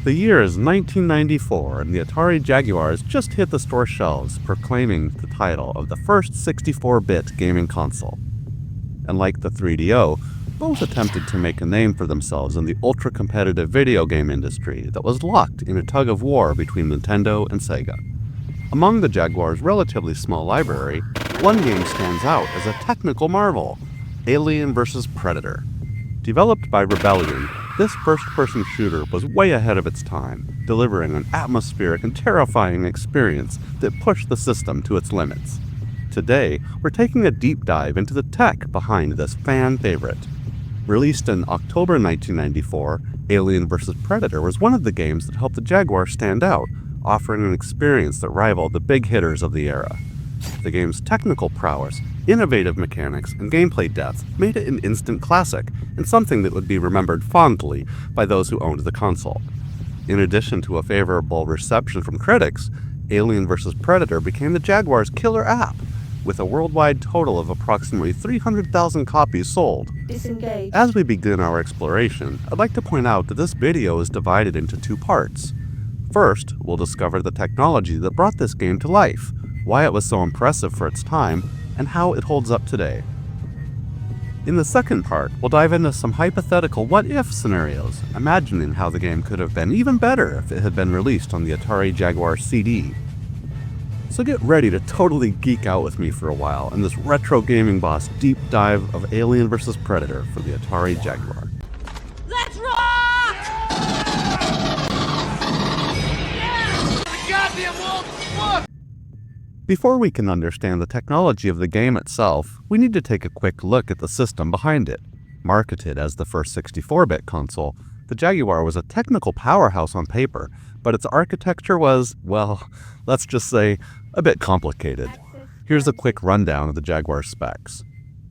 The year is 1994, and the Atari Jaguar has just hit the store shelves, proclaiming the title of the first 64-bit gaming console. And like the 3DO, both attempted to make a name for themselves in the ultra-competitive video game industry that was locked in a tug-of-war between Nintendo and Sega. Among the Jaguar's relatively small library, one game stands out as a technical marvel: Alien vs. Predator. Developed by Rebellion, this first-person shooter was way ahead of its time, delivering an atmospheric and terrifying experience that pushed the system to its limits. Today, we're taking a deep dive into the tech behind this fan favorite. Released in October 1994, Alien vs. Predator was one of the games that helped the Jaguar stand out, offering an experience that rivaled the big hitters of the era. The game's technical prowess, innovative mechanics, and gameplay depth made it an instant classic, and something that would be remembered fondly by those who owned the console. In addition to a favorable reception from critics, Alien vs. Predator became the Jaguar's killer app, with a worldwide total of approximately 300,000 copies sold. Disengage. As we begin our exploration, I'd like to point out that this video is divided into two parts. First, we'll discover the technology that brought this game to life, why it was so impressive for its time, and how it holds up today. In the second part, we'll dive into some hypothetical what-if scenarios, imagining how the game could have been even better if it had been released on the Atari Jaguar CD. So get ready to totally geek out with me for a while in this retro gaming boss deep dive of Alien vs. Predator for the Atari Jaguar. Let's rock! Yeah! The goddamn wall, fuck! Before we can understand the technology of the game itself, we need to take a quick look at the system behind it. Marketed as the first 64-bit console, the Jaguar was a technical powerhouse on paper, but its architecture was, well, let's just say, a bit complicated. Here's a quick rundown of the Jaguar's specs.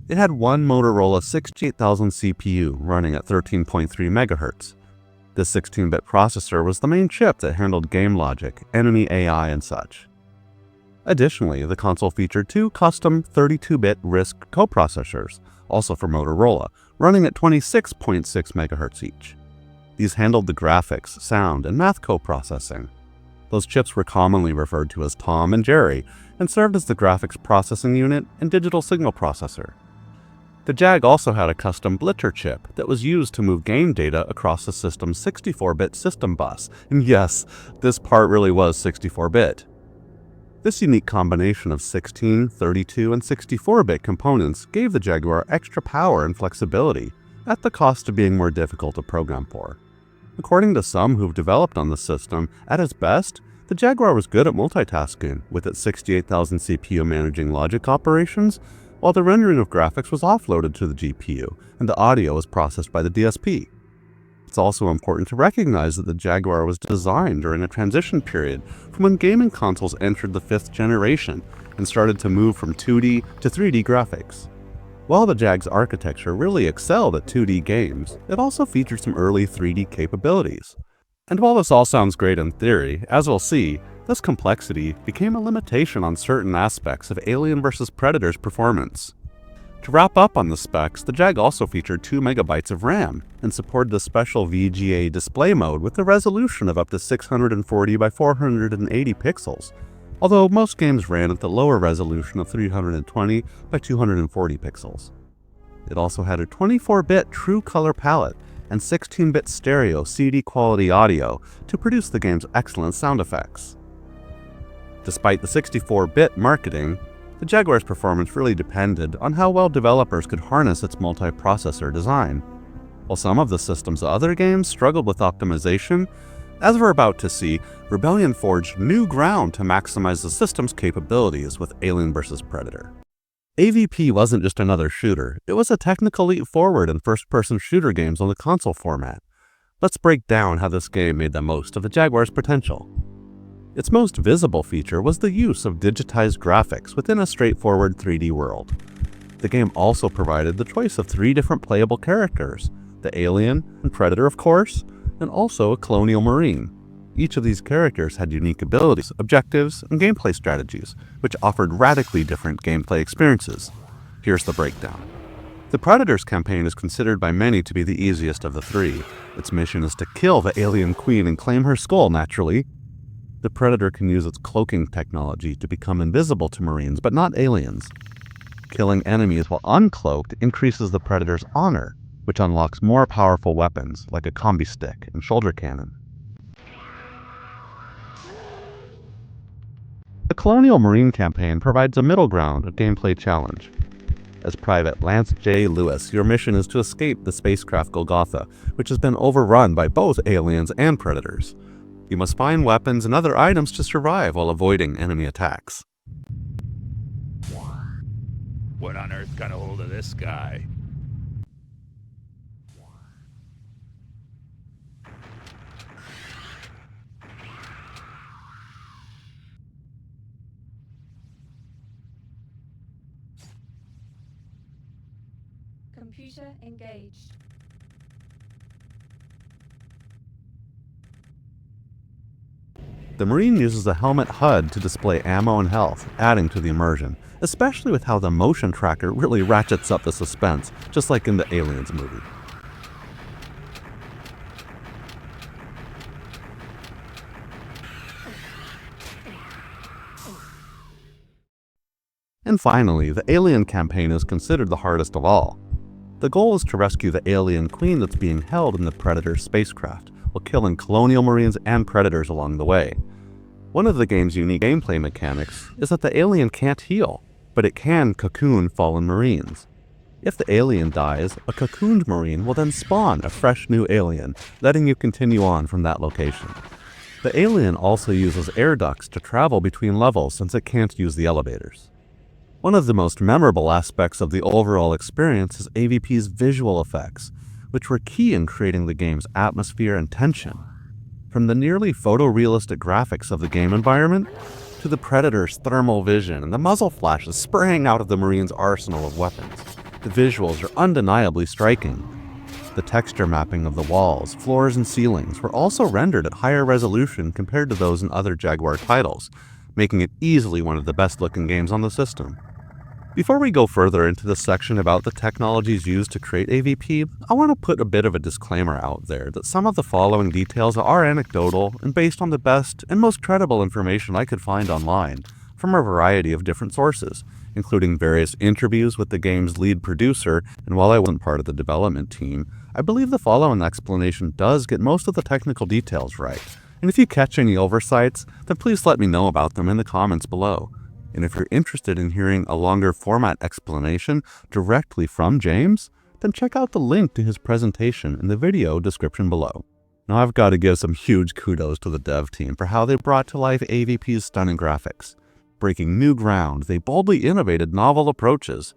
It had one Motorola 68000 CPU running at 13.3 MHz. This 16-bit processor was the main chip that handled game logic, enemy AI, and such. Additionally, the console featured two custom 32-bit RISC coprocessors, also for Motorola, running at 26.6 MHz each. These handled the graphics, sound, and math coprocessing. Those chips were commonly referred to as Tom and Jerry, and served as the graphics processing unit and digital signal processor. The Jag also had a custom Blitzer chip that was used to move game data across the system's 64-bit system bus, and yes, this part really was 64-bit. This unique combination of 16, 32, and 64-bit components gave the Jaguar extra power and flexibility, at the cost of being more difficult to program for. According to some who've developed on the system, at its best, the Jaguar was good at multitasking, with its 68,000 CPU managing logic operations, while the rendering of graphics was offloaded to the GPU, and the audio was processed by the DSP. It's also important to recognize that the Jaguar was designed during a transition period from when gaming consoles entered the 5th generation and started to move from 2D to 3D graphics. While the Jag's architecture really excelled at 2D games, it also featured some early 3D capabilities. And while this all sounds great in theory, as we'll see, this complexity became a limitation on certain aspects of Alien vs. Predator's performance. To wrap up on the specs, the Jag also featured 2 MB of RAM and supported the special VGA display mode with a resolution of up to 640 by 480 pixels, although most games ran at the lower resolution of 320 by 240 pixels. It also had a 24-bit true color palette and 16-bit stereo CD quality audio to produce the game's excellent sound effects. Despite the 64-bit marketing, the Jaguar's performance really depended on how well developers could harness its multiprocessor design. While some of the system's other games struggled with optimization, as we're about to see, Rebellion forged new ground to maximize the system's capabilities with Alien vs. Predator. AVP wasn't just another shooter, it was a technical leap forward in first-person shooter games on the console format. Let's break down how this game made the most of the Jaguar's potential. Its most visible feature was the use of digitized graphics within a straightforward 3D world. The game also provided the choice of 3 different playable characters, the Alien and Predator of course, and also a Colonial Marine. Each of these characters had unique abilities, objectives, and gameplay strategies, which offered radically different gameplay experiences. Here's the breakdown. The Predator's campaign is considered by many to be the easiest of the three. Its mission is to kill the alien queen and claim her skull, naturally. The Predator can use its cloaking technology to become invisible to Marines, but not aliens. Killing enemies while uncloaked increases the Predator's honor, which unlocks more powerful weapons like a combi stick and shoulder cannon. The Colonial Marine campaign provides a middle ground of gameplay challenge. As Private Lance J. Lewis, your mission is to escape the spacecraft Golgotha, which has been overrun by both aliens and predators. You must find weapons and other items to survive while avoiding enemy attacks. What on earth got a hold of this guy? Computer engaged. The Marine uses a helmet HUD to display ammo and health, adding to the immersion, especially with how the motion tracker really ratchets up the suspense, just like in the Aliens movie. And finally, the Alien campaign is considered the hardest of all. The goal is to rescue the alien queen that's being held in the Predator spacecraft, while killing Colonial Marines and Predators along the way. One of the game's unique gameplay mechanics is that the alien can't heal, but it can cocoon fallen Marines. If the alien dies, a cocooned Marine will then spawn a fresh new alien, letting you continue on from that location. The alien also uses air ducts to travel between levels since it can't use the elevators. One of the most memorable aspects of the overall experience is AVP's visual effects, which were key in creating the game's atmosphere and tension. From the nearly photorealistic graphics of the game environment, to the Predator's thermal vision and the muzzle flashes spraying out of the Marine's arsenal of weapons, the visuals are undeniably striking. The texture mapping of the walls, floors, and ceilings were also rendered at higher resolution compared to those in other Jaguar titles, making it easily one of the best-looking games on the system. Before we go further into this section about the technologies used to create AVP, I want to put a bit of a disclaimer out there that some of the following details are anecdotal and based on the best and most credible information I could find online from a variety of different sources, including various interviews with the game's lead producer, and while I wasn't part of the development team, I believe the following explanation does get most of the technical details right. And if you catch any oversights, then please let me know about them in the comments below. And if you're interested in hearing a longer format explanation directly from James, then check out the link to his presentation in the video description below. Now I've got to give some huge kudos to the dev team for how they brought to life AVP's stunning graphics. Breaking new ground, they boldly innovated novel approaches,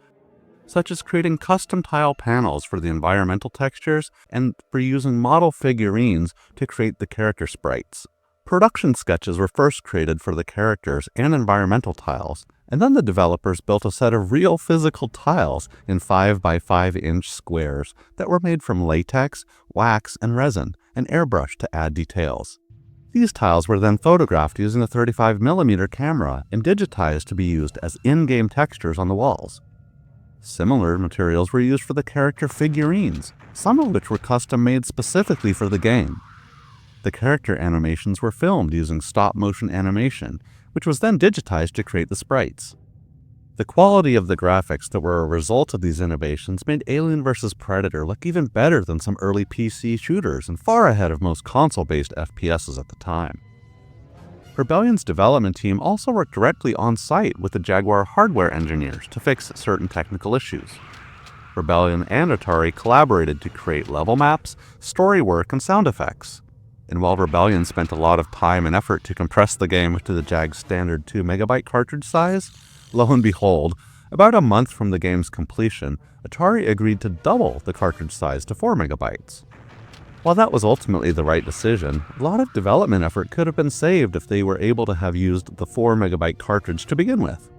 such as creating custom tile panels for the environmental textures and for using model figurines to create the character sprites. Production sketches were first created for the characters and environmental tiles, and then the developers built a set of real physical tiles in 5 by 5 inch squares that were made from latex, wax, and resin, and airbrushed to add details. These tiles were then photographed using a 35mm camera and digitized to be used as in-game textures on the walls. Similar materials were used for the character figurines, some of which were custom made specifically for the game. The character animations were filmed using stop-motion animation, which was then digitized to create the sprites. The quality of the graphics that were a result of these innovations made Alien vs. Predator look even better than some early PC shooters and far ahead of most console-based FPSs at the time. Rebellion's development team also worked directly on-site with the Jaguar hardware engineers to fix certain technical issues. Rebellion and Atari collaborated to create level maps, story work, and sound effects. And while Rebellion spent a lot of time and effort to compress the game to the JAG's standard 2MB cartridge size, lo and behold, about a month from the game's completion, Atari agreed to double the cartridge size to 4MB. While that was ultimately the right decision, a lot of development effort could have been saved if they were able to have used the 4MB cartridge to begin with.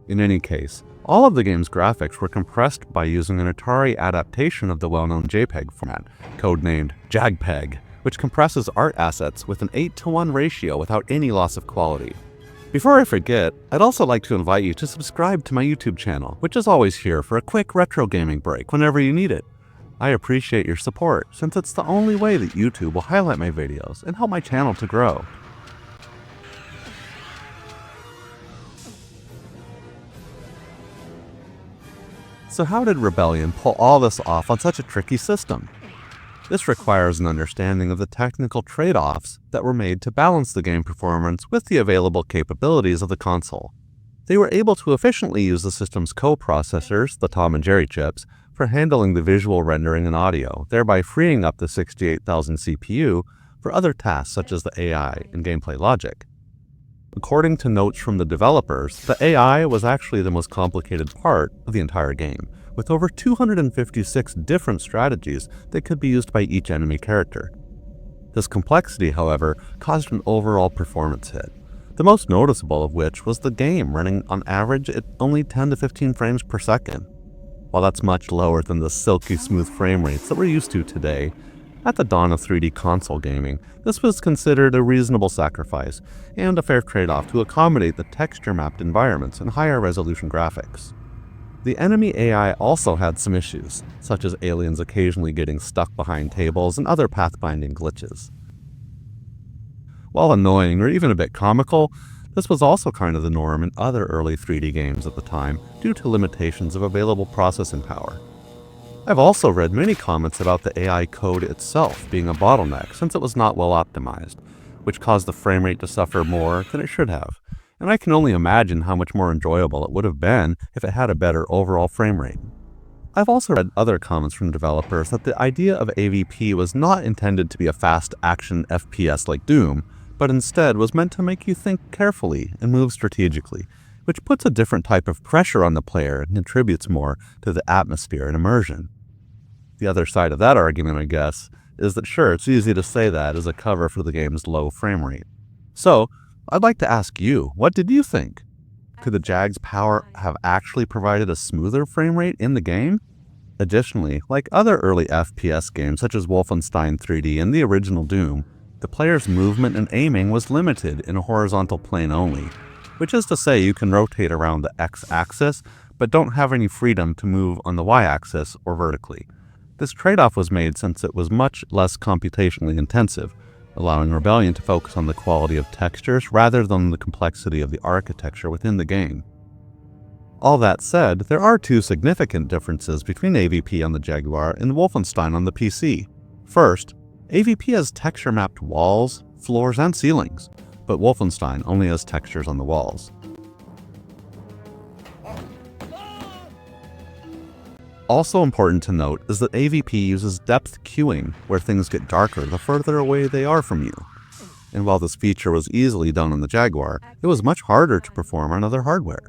In any case, all of the game's graphics were compressed by using an Atari adaptation of the well-known JPEG format, codenamed JAGPEG, which compresses art assets with an 8:1 ratio without any loss of quality. Before I forget, I'd also like to invite you to subscribe to my YouTube channel, which is always here for a quick retro gaming break whenever you need it. I appreciate your support, since it's the only way that YouTube will highlight my videos and help my channel to grow. So how did Rebellion pull all this off on such a tricky system? This requires an understanding of the technical trade-offs that were made to balance the game performance with the available capabilities of the console. They were able to efficiently use the system's co-processors, the Tom and Jerry chips, for handling the visual rendering and audio, thereby freeing up the 68,000 CPU for other tasks such as the AI and gameplay logic. According to notes from the developers, the AI was actually the most complicated part of the entire game, with over 256 different strategies that could be used by each enemy character. This complexity, however, caused an overall performance hit, the most noticeable of which was the game running on average at only 10 to 15 frames per second. While that's much lower than the silky smooth frame rates that we're used to today, at the dawn of 3D console gaming, this was considered a reasonable sacrifice and a fair trade-off to accommodate the texture-mapped environments and higher resolution graphics. The enemy AI also had some issues, such as aliens occasionally getting stuck behind tables and other pathfinding glitches. While annoying or even a bit comical, this was also kind of the norm in other early 3D games at the time due to limitations of available processing power. I've also read many comments about the AI code itself being a bottleneck since it was not well optimized, which caused the frame rate to suffer more than it should have. And I can only imagine how much more enjoyable it would have been if it had a better overall frame rate. I've also read other comments from developers that the idea of AVP was not intended to be a fast action FPS like Doom, but instead was meant to make you think carefully and move strategically, which puts a different type of pressure on the player and contributes more to the atmosphere and immersion. The other side of that argument, I guess, is that sure, it's easy to say that as a cover for the game's low frame rate. So, I'd like to ask you, what did you think? Could the Jag's power have actually provided a smoother frame rate in the game? Additionally, like other early FPS games such as Wolfenstein 3D and the original Doom, the player's movement and aiming was limited in a horizontal plane only, which is to say you can rotate around the X-axis, but don't have any freedom to move on the Y-axis or vertically. This trade-off was made since it was much less computationally intensive, allowing Rebellion to focus on the quality of textures rather than the complexity of the architecture within the game. All that said, there are two significant differences between AVP on the Jaguar and Wolfenstein on the PC. First, AVP has texture-mapped walls, floors, and ceilings, but Wolfenstein only has textures on the walls. Also important to note is that AVP uses depth queuing, where things get darker the further away they are from you. And while this feature was easily done on the Jaguar, it was much harder to perform on other hardware.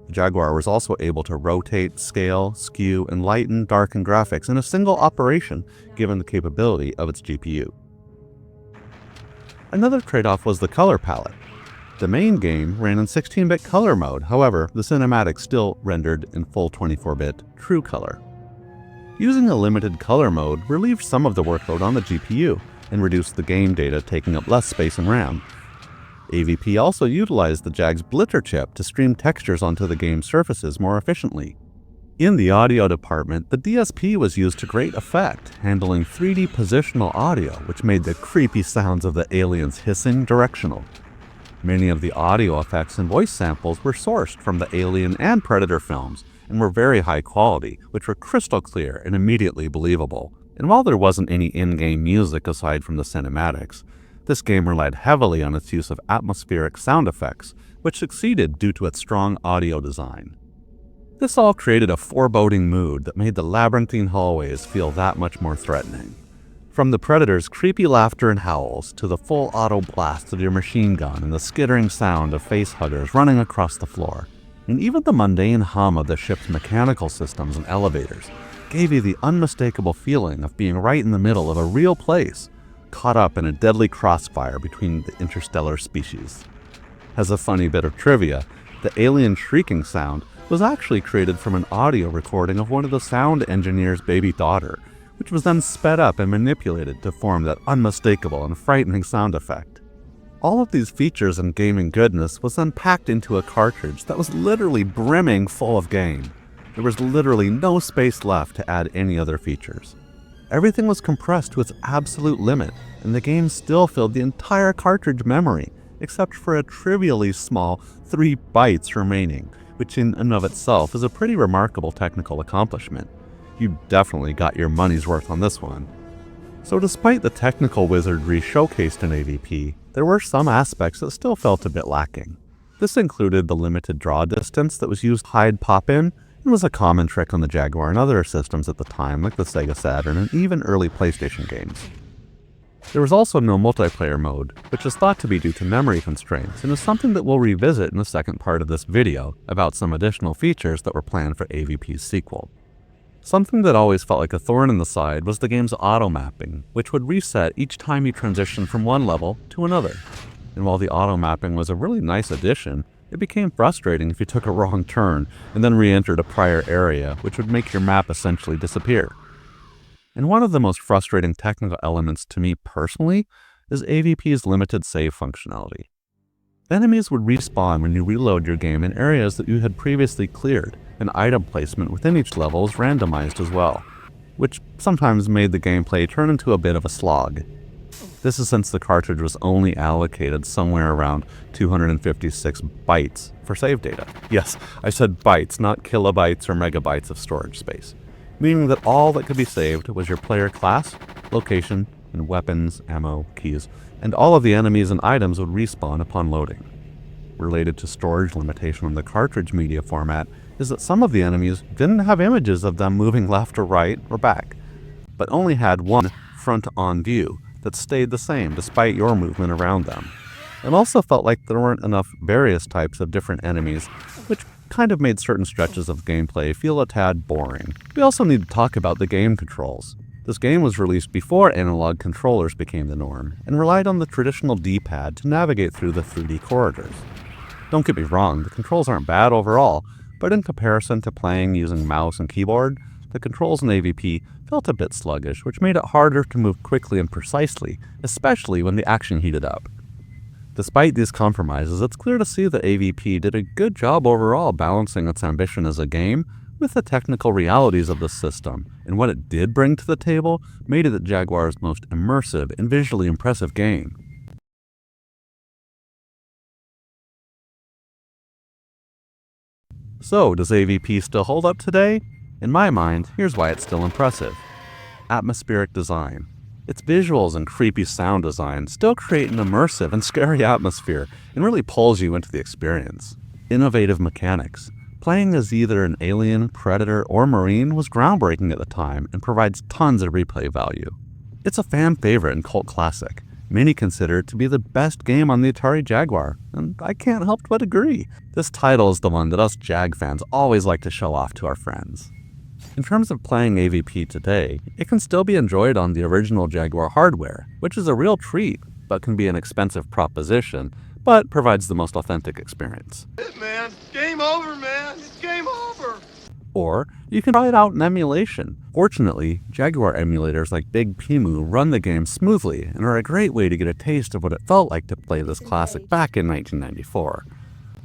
The Jaguar was also able to rotate, scale, skew, and lighten, darken graphics in a single operation, given the capability of its GPU. Another trade-off was the color palette. The main game ran in 16-bit color mode, however, the cinematics still rendered in full 24-bit true color. Using a limited color mode relieved some of the workload on the GPU and reduced the game data taking up less space in RAM. AVP also utilized the Jag's Blitter chip to stream textures onto the game's surfaces more efficiently. In the audio department, the DSP was used to great effect, handling 3D positional audio, which made the creepy sounds of the aliens hissing directional. Many of the audio effects and voice samples were sourced from the Alien and Predator films and were very high quality, which were crystal clear and immediately believable. And while there wasn't any in-game music aside from the cinematics, this game relied heavily on its use of atmospheric sound effects, which succeeded due to its strong audio design. This all created a foreboding mood that made the labyrinthine hallways feel that much more threatening. From the Predator's creepy laughter and howls to the full auto blast of your machine gun and the skittering sound of facehuggers running across the floor, and even the mundane hum of the ship's mechanical systems and elevators gave you the unmistakable feeling of being right in the middle of a real place, caught up in a deadly crossfire between the interstellar species. As a funny bit of trivia, the alien shrieking sound was actually created from an audio recording of one of the sound engineer's baby daughter, which was then sped up and manipulated to form that unmistakable and frightening sound effect. All of these features and gaming goodness was then packed into a cartridge that was literally brimming full of game. There was literally no space left to add any other features. Everything was compressed to its absolute limit, and the game still filled the entire cartridge memory, except for a trivially small 3 bytes remaining, which in and of itself is a pretty remarkable technical accomplishment. You definitely got your money's worth on this one. So despite the technical wizardry showcased in AVP, there were some aspects that still felt a bit lacking. This included the limited draw distance that was used to hide pop-in, and was a common trick on the Jaguar and other systems at the time, like the Sega Saturn and even early PlayStation games. There was also no multiplayer mode, which is thought to be due to memory constraints, and is something that we'll revisit in the second part of this video about some additional features that were planned for AVP's sequel. Something that always felt like a thorn in the side was the game's auto-mapping, which would reset each time you transitioned from one level to another. And while the auto-mapping was a really nice addition, it became frustrating if you took a wrong turn and then re-entered a prior area, which would make your map essentially disappear. And one of the most frustrating technical elements to me personally is AVP's limited save functionality. Enemies would respawn when you reload your game in areas that you had previously cleared, and item placement within each level is randomized as well, which sometimes made the gameplay turn into a bit of a slog. This is since the cartridge was only allocated somewhere around 256 bytes for save data. Yes, I said bytes, not kilobytes or megabytes of storage space, meaning that all that could be saved was your player class, location, and weapons, ammo, keys, and all of the enemies and items would respawn upon loading. Related to storage limitation on the cartridge media format is that some of the enemies didn't have images of them moving left or right or back, but only had one front-on view that stayed the same despite your movement around them. It also felt like there weren't enough various types of different enemies, which kind of made certain stretches of gameplay feel a tad boring. We also need to talk about the game controls. This game was released before analog controllers became the norm, and relied on the traditional D-pad to navigate through the 3D corridors. Don't get me wrong, the controls aren't bad overall, but in comparison to playing using mouse and keyboard, the controls in AVP felt a bit sluggish, which made it harder to move quickly and precisely, especially when the action heated up. Despite these compromises, it's clear to see that AVP did a good job overall balancing its ambition as a game with the technical realities of the system, and what it did bring to the table made it the Jaguar's most immersive and visually impressive game. So, does AVP still hold up today? In my mind, here's why it's still impressive. Atmospheric design. Its visuals and creepy sound design still create an immersive and scary atmosphere and really pulls you into the experience. Innovative mechanics. Playing as either an alien, predator, or marine was groundbreaking at the time and provides tons of replay value. It's a fan favorite and cult classic. Many consider it to be the best game on the Atari Jaguar, and I can't help but agree. This title is the one that us Jag fans always like to show off to our friends. In terms of playing AVP today, it can still be enjoyed on the original Jaguar hardware, which is a real treat, but can be an expensive proposition, but provides the most authentic experience. Man, game over, man. It's game over. Or you can try it out in emulation. Fortunately, Jaguar emulators like Big Pimu run the game smoothly and are a great way to get a taste of what it felt like to play this classic back in 1994.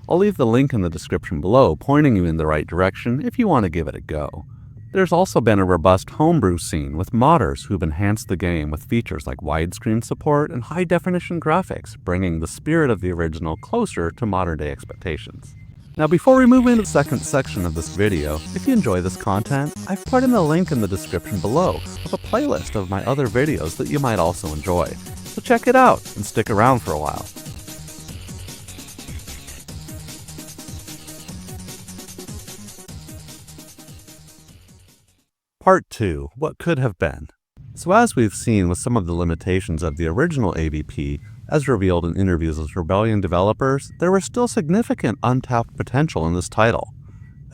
I'll leave the link in the description below pointing you in the right direction if you want to give it a go. There's also been a robust homebrew scene with modders who've enhanced the game with features like widescreen support and high-definition graphics, bringing the spirit of the original closer to modern-day expectations. Now before we move into the second section of this video, if you enjoy this content, I've put in a link in the description below of a playlist of my other videos that you might also enjoy. So check it out and stick around for a while. Part 2. What could have been. So as we've seen with some of the limitations of the original AVP, as revealed in interviews with Rebellion developers, there was still significant untapped potential in this title.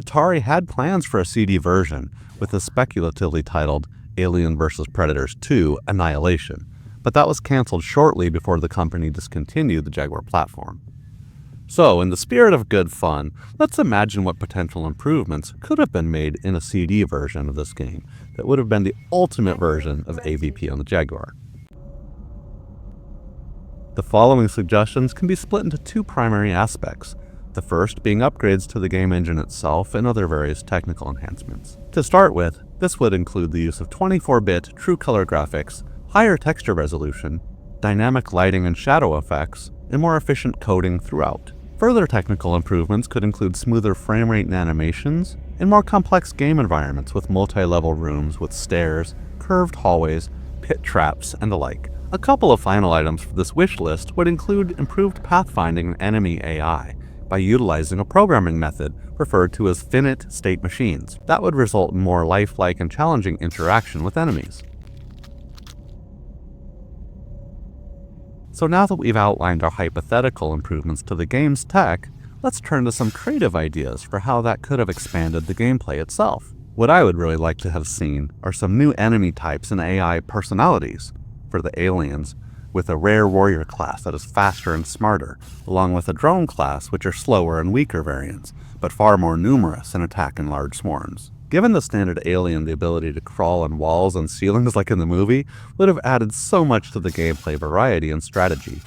Atari had plans for a CD version, with the speculatively titled Alien vs. Predators II: Annihilation, but that was cancelled shortly before the company discontinued the Jaguar platform. So, in the spirit of good fun, let's imagine what potential improvements could have been made in a CD version of this game that would have been the ultimate version of AVP on the Jaguar. The following suggestions can be split into two primary aspects, the first being upgrades to the game engine itself and other various technical enhancements. To start with, this would include the use of 24-bit true color graphics, higher texture resolution, dynamic lighting and shadow effects, and more efficient coding throughout. Further technical improvements could include smoother frame rate and animations, and more complex game environments with multi-level rooms with stairs, curved hallways, pit traps, and the like. A couple of final items for this wish list would include improved pathfinding and enemy AI by utilizing a programming method referred to as finite state machines. That would result in more lifelike and challenging interaction with enemies. So now that we've outlined our hypothetical improvements to the game's tech, let's turn to some creative ideas for how that could have expanded the gameplay itself. What I would really like to have seen are some new enemy types and AI personalities. For the aliens, with a rare warrior class that is faster and smarter, along with a drone class which are slower and weaker variants, but far more numerous and attack in large swarms. Given the standard alien the ability to crawl on walls and ceilings like in the movie would have added so much to the gameplay variety and strategy.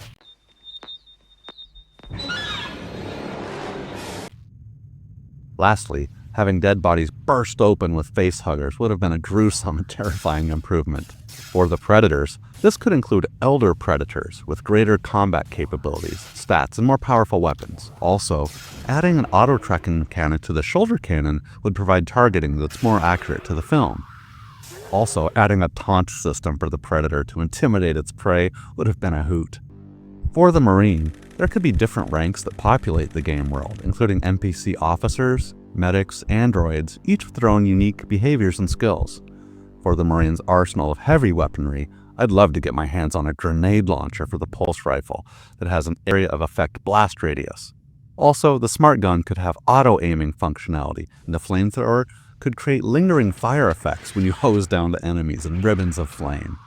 Lastly, having dead bodies burst open with facehuggers would have been a gruesome and terrifying improvement. For the predators, this could include elder predators with greater combat capabilities, stats, and more powerful weapons. Also, adding an auto-tracking cannon to the shoulder cannon would provide targeting that's more accurate to the film. Also, adding a taunt system for the predator to intimidate its prey would have been a hoot. For the Marine, there could be different ranks that populate the game world, including NPC officers, medics, androids, each with their own unique behaviors and skills. For the Marine's arsenal of heavy weaponry, I'd love to get my hands on a grenade launcher for the pulse rifle that has an area of effect blast radius. Also, the smart gun could have auto-aiming functionality, and the flamethrower could create lingering fire effects when you hose down the enemies in ribbons of flame.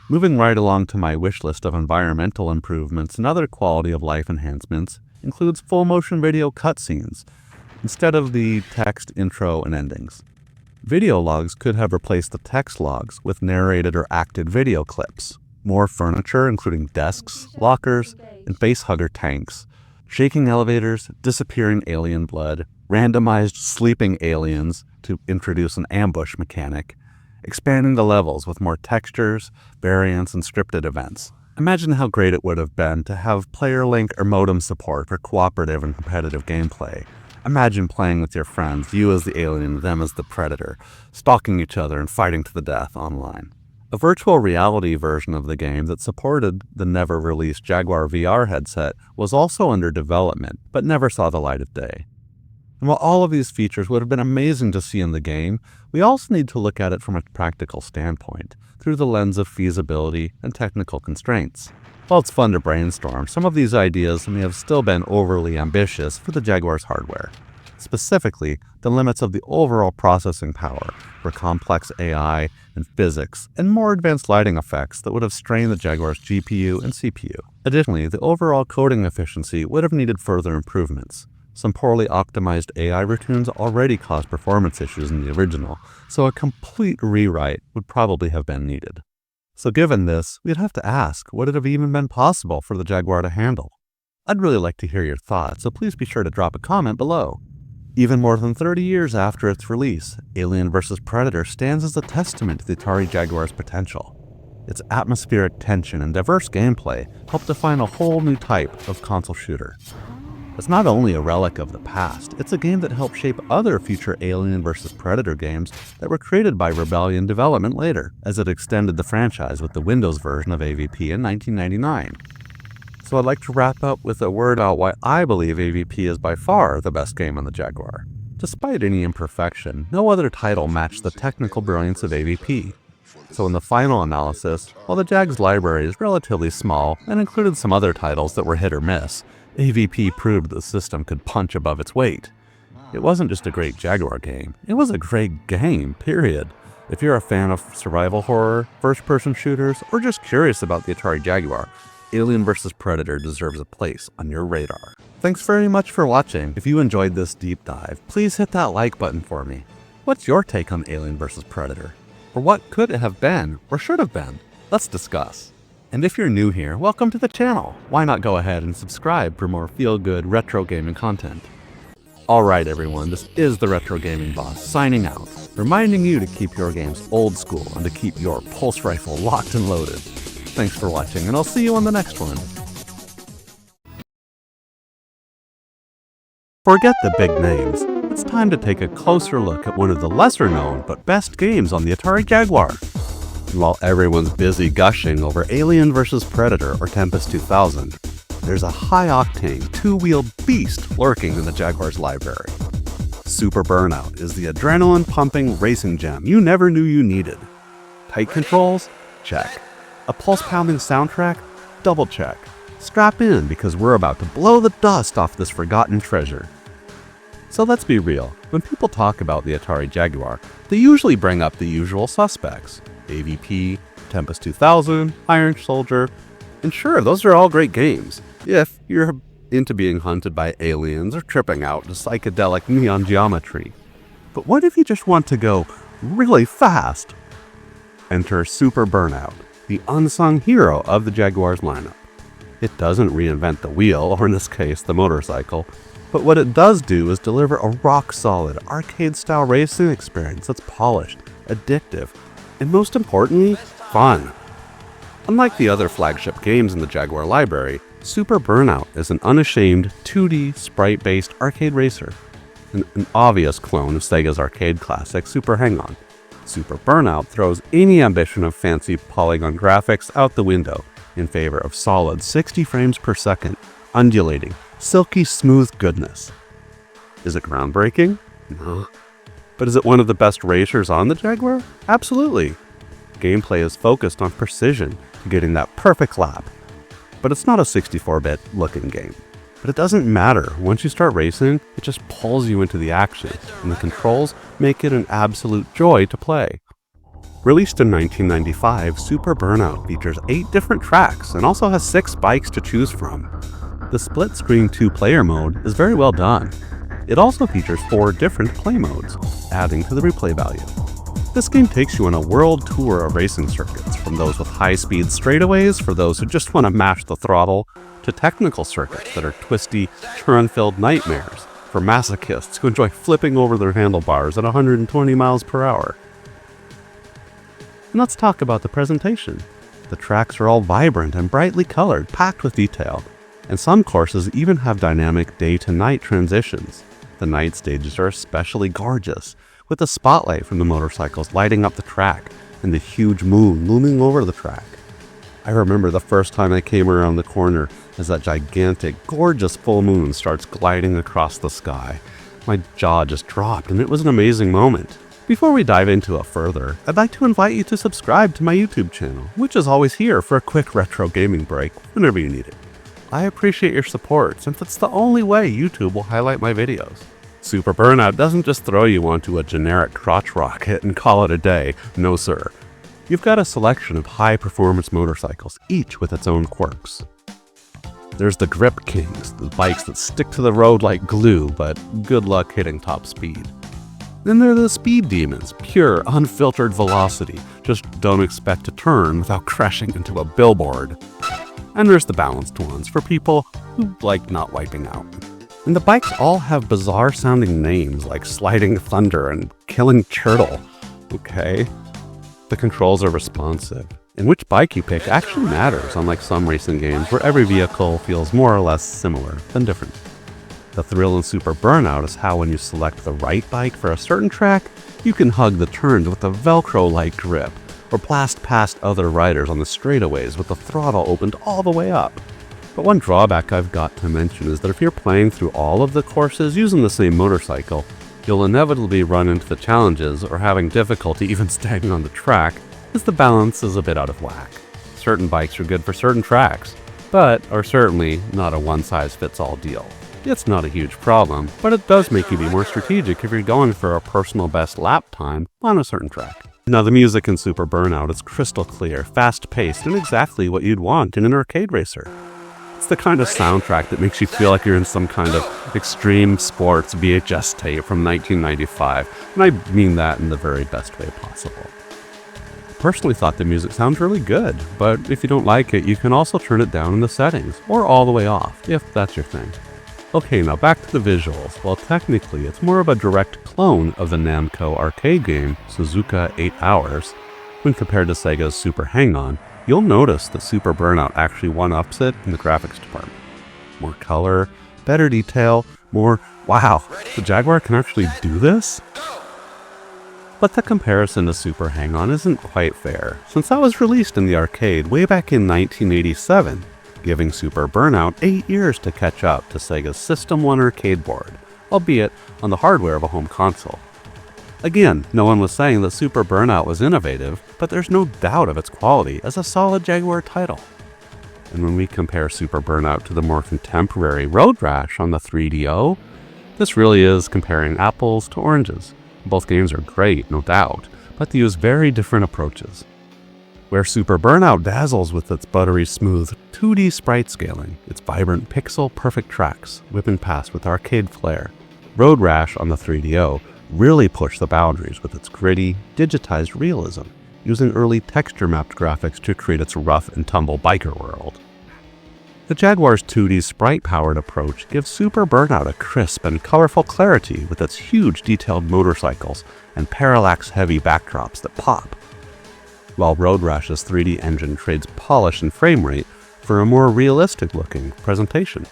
Moving right along to my wish list of environmental improvements and other quality of life enhancements includes full motion video cutscenes, instead of the text intro and endings. Video logs could have replaced the text logs with narrated or acted video clips. More furniture, including desks, lockers, and facehugger tanks. Shaking elevators, disappearing alien blood, randomized sleeping aliens to introduce an ambush mechanic, expanding the levels with more textures, variants, and scripted events. Imagine how great it would have been to have player link or modem support for cooperative and competitive gameplay. Imagine playing with your friends, you as the alien, them as the predator, stalking each other and fighting to the death online. A virtual reality version of the game that supported the never-released Jaguar VR headset was also under development, but never saw the light of day. And while all of these features would have been amazing to see in the game, we also need to look at it from a practical standpoint, through the lens of feasibility and technical constraints. While it's fun to brainstorm, some of these ideas may have still been overly ambitious for the Jaguar's hardware. Specifically, the limits of the overall processing power for complex AI and physics, and more advanced lighting effects that would have strained the Jaguar's GPU and CPU. Additionally, the overall coding efficiency would have needed further improvements. Some poorly optimized AI routines already caused performance issues in the original, so a complete rewrite would probably have been needed. So given this, we'd have to ask, would it have even been possible for the Jaguar to handle? I'd really like to hear your thoughts, so please be sure to drop a comment below. Even more than 30 years after its release, Alien vs. Predator stands as a testament to the Atari Jaguar's potential. Its atmospheric tension and diverse gameplay helped define a whole new type of console shooter. It's not only a relic of the past, it's a game that helped shape other future Alien vs. Predator games that were created by Rebellion Development later, as it extended the franchise with the Windows version of AVP in 1999. So I'd like to wrap up with a word out why I believe AVP is by far the best game on the Jaguar. Despite any imperfection, no other title matched the technical brilliance of AVP. So in the final analysis, while the Jag's library is relatively small and included some other titles that were hit or miss, AVP proved the system could punch above its weight. It wasn't just a great Jaguar game, it was a great game, period. If you're a fan of survival horror, first-person shooters, or just curious about the Atari Jaguar, Alien vs. Predator deserves a place on your radar. Thanks very much for watching. If you enjoyed this deep dive, please hit that like button for me. What's your take on Alien vs. Predator? Or what could it have been, or should have been? Let's discuss. And if you're new here, welcome to the channel. Why not go ahead and subscribe for more feel-good retro gaming content? Alright everyone, this is the Retro Gaming Boss signing out, reminding you to keep your games old school and to keep your pulse rifle locked and loaded. Thanks for watching, and I'll see you on the next one. Forget the big names. It's time to take a closer look at one of the lesser known but best games on the Atari Jaguar. And while everyone's busy gushing over Alien vs. Predator or Tempest 2000, there's a high-octane, two-wheel beast lurking in the Jaguar's library. Super Burnout is the adrenaline-pumping racing gem you never knew you needed. Tight controls? Check. A pulse-pounding soundtrack? Double check. Strap in because we're about to blow the dust off this forgotten treasure. So let's be real, when people talk about the Atari Jaguar, they usually bring up the usual suspects. AVP, Tempest 2000, Iron Soldier, and sure, those are all great games, if you're into being hunted by aliens or tripping out to psychedelic neon geometry. But what if you just want to go really fast? Enter Super Burnout, the unsung hero of the Jaguar's lineup. It doesn't reinvent the wheel, or in this case, the motorcycle, but what it does do is deliver a rock-solid, arcade-style racing experience that's polished, addictive, and most importantly, fun. Unlike the other flagship games in the Jaguar library, Super Burnout is an unashamed 2D sprite-based arcade racer, an obvious clone of Sega's arcade classic Super Hang-On. Super Burnout throws any ambition of fancy polygon graphics out the window in favor of solid 60 frames per second, undulating, silky smooth goodness. Is it groundbreaking? No. But is it one of the best racers on the Jaguar? Absolutely. Gameplay is focused on precision to getting that perfect lap. But it's not a 64-bit looking game. But it doesn't matter. Once you start racing, it just pulls you into the action, and the controls make it an absolute joy to play. Released in 1995, Super Burnout features 8 different tracks and also has 6 bikes to choose from. The split-screen 2-player mode is very well done. It also features 4 different play modes, adding to the replay value. This game takes you on a world tour of racing circuits, from those with high-speed straightaways for those who just want to mash the throttle, to technical circuits that are twisty, turn-filled nightmares for masochists who enjoy flipping over their handlebars at 120 miles per hour. And let's talk about the presentation. The tracks are all vibrant and brightly colored, packed with detail, and some courses even have dynamic day-to-night transitions. The night stages are especially gorgeous, with the spotlight from the motorcycles lighting up the track and the huge moon looming over the track. I remember the first time I came around the corner as that gigantic, gorgeous full moon starts gliding across the sky. My jaw just dropped, and it was an amazing moment. Before we dive into it further, I'd like to invite you to subscribe to my YouTube channel, which is always here for a quick retro gaming break whenever you need it. I appreciate your support, since it's the only way YouTube will highlight my videos. Super Burnout doesn't just throw you onto a generic crotch rocket and call it a day. No sir. You've got a selection of high-performance motorcycles, each with its own quirks. There's the Grip Kings, the bikes that stick to the road like glue, but good luck hitting top speed. Then there are the Speed Demons, pure, unfiltered velocity. Just don't expect to turn without crashing into a billboard. And there's the balanced ones, for people who like not wiping out. And the bikes all have bizarre-sounding names like Sliding Thunder and Killing Turtle. Okay? The controls are responsive, and which bike you pick actually matters, unlike some racing games where every vehicle feels more or less similar than different. The thrill in Super Burnout is how when you select the right bike for a certain track, you can hug the turns with a Velcro-like grip, or blast past other riders on the straightaways with the throttle opened all the way up. But one drawback I've got to mention is that if you're playing through all of the courses using the same motorcycle, you'll inevitably run into the challenges or having difficulty even staying on the track, as the balance is a bit out of whack. Certain bikes are good for certain tracks, but are certainly not a one-size-fits-all deal. It's not a huge problem, but it does make you be more strategic if you're going for a personal best lap time on a certain track. Now the music in Super Burnout is crystal clear, fast-paced, and exactly what you'd want in an arcade racer. It's the kind of soundtrack that makes you feel like you're in some kind of extreme sports VHS tape from 1995, and I mean that in the very best way possible. personally thought the music sounds really good, but if you don't like it, you can also turn it down in the settings, or all the way off, if that's your thing. Okay, now back to the visuals. Well, technically, it's more of a direct clone of the Namco arcade game Suzuka 8 Hours. When compared to Sega's Super Hang-On, you'll notice that Super Burnout actually one-ups it in the graphics department. More color, better detail, more, wow, the Jaguar can actually do this? But the comparison to Super Hang-On isn't quite fair, since that was released in the arcade way back in 1987, giving Super Burnout 8 years to catch up to Sega's System 1 arcade board, albeit on the hardware of a home console. Again, no one was saying that Super Burnout was innovative, but there's no doubt of its quality as a solid Jaguar title. And when we compare Super Burnout to the more contemporary Road Rash on the 3DO, this really is comparing apples to oranges. Both games are great, no doubt, but they use very different approaches. Where Super Burnout dazzles with its buttery smooth 2D sprite scaling, its vibrant pixel-perfect tracks whipping past with arcade flair, Road Rash on the 3DO really pushed the boundaries with its gritty, digitized realism, using early texture-mapped graphics to create its rough and tumble biker world. The Jaguar's 2D sprite-powered approach gives Super Burnout a crisp and colorful clarity with its huge detailed motorcycles and parallax-heavy backdrops that pop, while Road Rash's 3D engine trades polish and frame rate for a more realistic-looking presentation.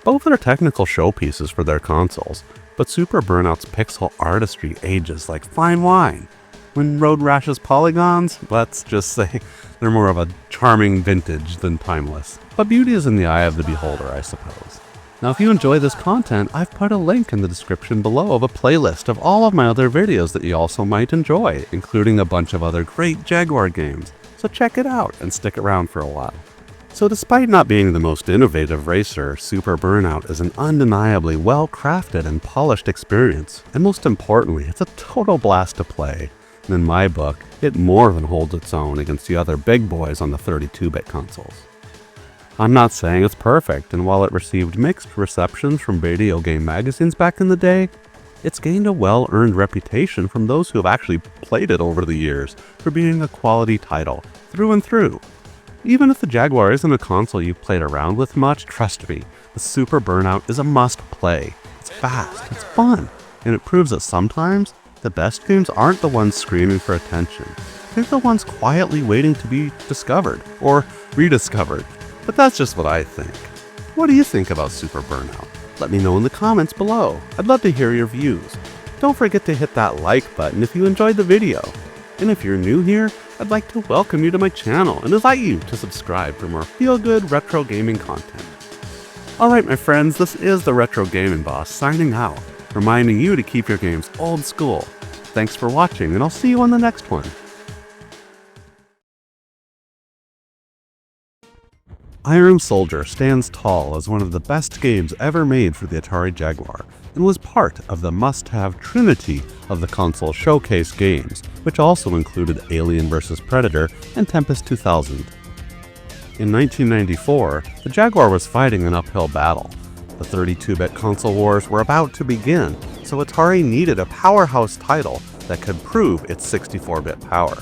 Both are technical showpieces for their consoles, but Super Burnout's pixel artistry ages like fine wine. When Road Rash's polygons, let's just say, they're more of a charming vintage than timeless. But beauty is in the eye of the beholder, I suppose. Now, if you enjoy this content, I've put a link in the description below of a playlist of all of my other videos that you also might enjoy, including a bunch of other great Jaguar games. So check it out and stick around for a while. So despite not being the most innovative racer, Super Burnout is an undeniably well-crafted and polished experience, and most importantly, it's a total blast to play. And in my book, it more than holds its own against the other big boys on the 32-bit consoles. I'm not saying it's perfect, and while it received mixed receptions from video game magazines back in the day, it's gained a well-earned reputation from those who have actually played it over the years for being a quality title, through and through. Even if the Jaguar isn't a console you've played around with much, trust me, the Super Burnout is a must-play. It's fast, it's fun, and it proves that sometimes the best games aren't the ones screaming for attention. They're the ones quietly waiting to be discovered, or rediscovered. But that's just what I think. What do you think about Super Burnout? Let me know in the comments below. I'd love to hear your views. Don't forget to hit that like button if you enjoyed the video. And if you're new here, I'd like to welcome you to my channel and invite you to subscribe for more feel-good retro gaming content. Alright my friends, this is the Retro Gaming Boss signing out, reminding you to keep your games old school. Thanks for watching, and I'll see you on the next one. Iron Soldier stands tall as one of the best games ever made for the Atari Jaguar, and was part of the must-have trinity of the console showcase games, which also included Alien vs. Predator and Tempest 2000. In 1994, the Jaguar was fighting an uphill battle. The 32-bit console wars were about to begin, so Atari needed a powerhouse title that could prove its 64-bit power.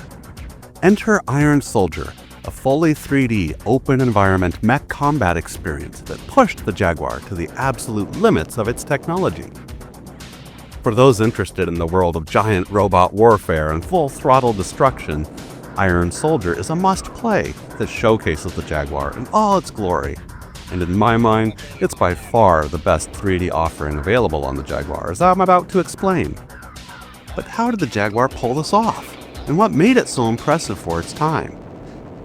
Enter Iron Soldier, a fully 3D open environment mech-combat experience that pushed the Jaguar to the absolute limits of its technology. For those interested in the world of giant robot warfare and full-throttle destruction, Iron Soldier is a must-play that showcases the Jaguar in all its glory. And in my mind, it's by far the best 3D offering available on the Jaguar, as I'm about to explain. But how did the Jaguar pull this off? And what made it so impressive for its time?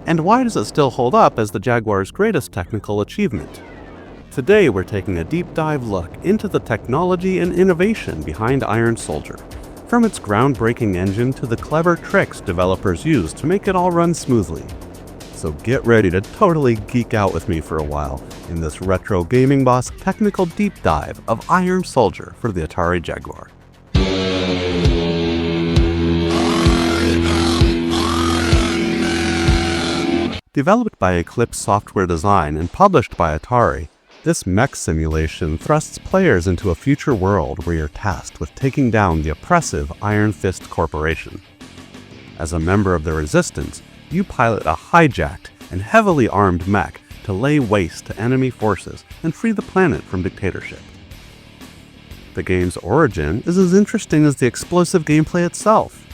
And why does it still hold up as the Jaguar's greatest technical achievement? Today we're taking a deep dive look into the technology and innovation behind Iron Soldier, from its groundbreaking engine to the clever tricks developers use to make it all run smoothly. So get ready to totally geek out with me for a while in this Retro Gaming Boss technical deep dive of Iron Soldier for the Atari Jaguar. Developed by Eclipse Software Design and published by Atari, this mech simulation thrusts players into a future world where you're tasked with taking down the oppressive Iron Fist Corporation. As a member of the Resistance, you pilot a hijacked and heavily armed mech to lay waste to enemy forces and free the planet from dictatorship. The game's origin is as interesting as the explosive gameplay itself.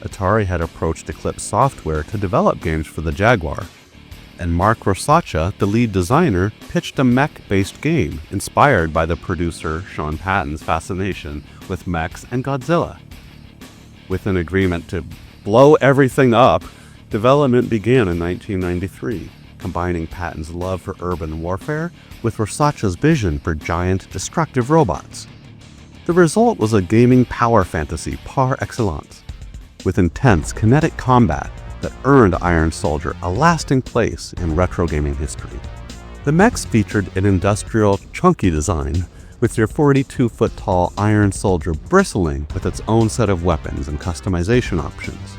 Atari had approached Eclipse Software to develop games for the Jaguar, and Mark Rosacha, the lead designer, pitched a mech-based game inspired by the producer Sean Patton's fascination with mechs and Godzilla. With an agreement to blow everything up, development began in 1993, combining Patton's love for urban warfare with Rosacha's vision for giant, destructive robots. The result was a gaming power fantasy par excellence, with intense kinetic combat that earned Iron Soldier a lasting place in retro gaming history. The mechs featured an industrial, chunky design, with your 42-foot-tall Iron Soldier bristling with its own set of weapons and customization options.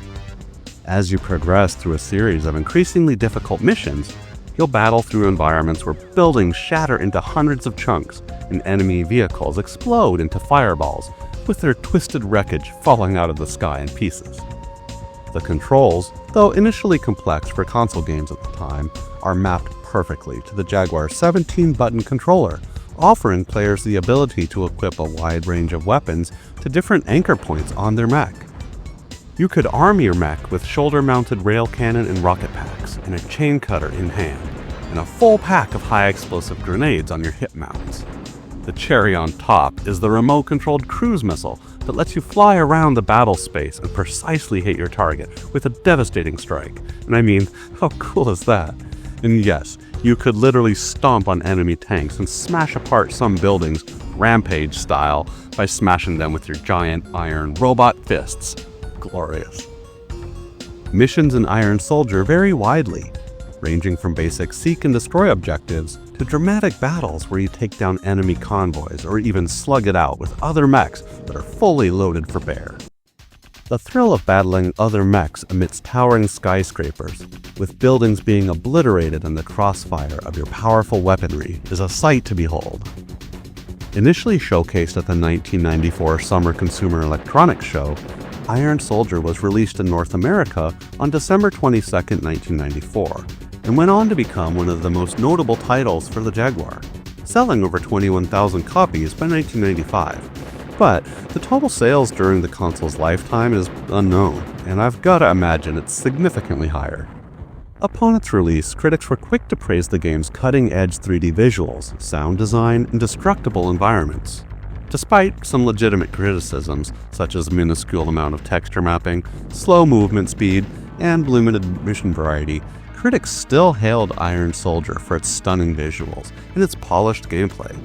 As you progress through a series of increasingly difficult missions, you'll battle through environments where buildings shatter into hundreds of chunks and enemy vehicles explode into fireballs, with their twisted wreckage falling out of the sky in pieces. The controls, though initially complex for console games at the time, are mapped perfectly to the Jaguar's 17-button controller, offering players the ability to equip a wide range of weapons to different anchor points on their mech. You could arm your mech with shoulder-mounted rail cannon and rocket packs, and a chain cutter in hand, and a full pack of high-explosive grenades on your hip mounts. The cherry on top is the remote-controlled cruise missile that lets you fly around the battle space and precisely hit your target with a devastating strike. And I mean, how cool is that? And yes, you could literally stomp on enemy tanks and smash apart some buildings Rampage style by smashing them with your giant iron robot fists. Glorious. Missions in Iron Soldier vary widely, ranging from basic seek and destroy objectives to dramatic battles where you take down enemy convoys or even slug it out with other mechs that are fully loaded for bear. The thrill of battling other mechs amidst towering skyscrapers, with buildings being obliterated in the crossfire of your powerful weaponry, is a sight to behold. Initially showcased at the 1994 Summer Consumer Electronics Show, Iron Soldier was released in North America on December 22, 1994, and went on to become one of the most notable titles for the Jaguar, selling over 21,000 copies by 1995. But the total sales during the console's lifetime is unknown, and I've gotta imagine it's significantly higher. Upon its release, critics were quick to praise the game's cutting-edge 3D visuals, sound design, and destructible environments. Despite some legitimate criticisms, such as minuscule amount of texture mapping, slow movement speed, and limited mission variety, critics still hailed Iron Soldier for its stunning visuals and its polished gameplay.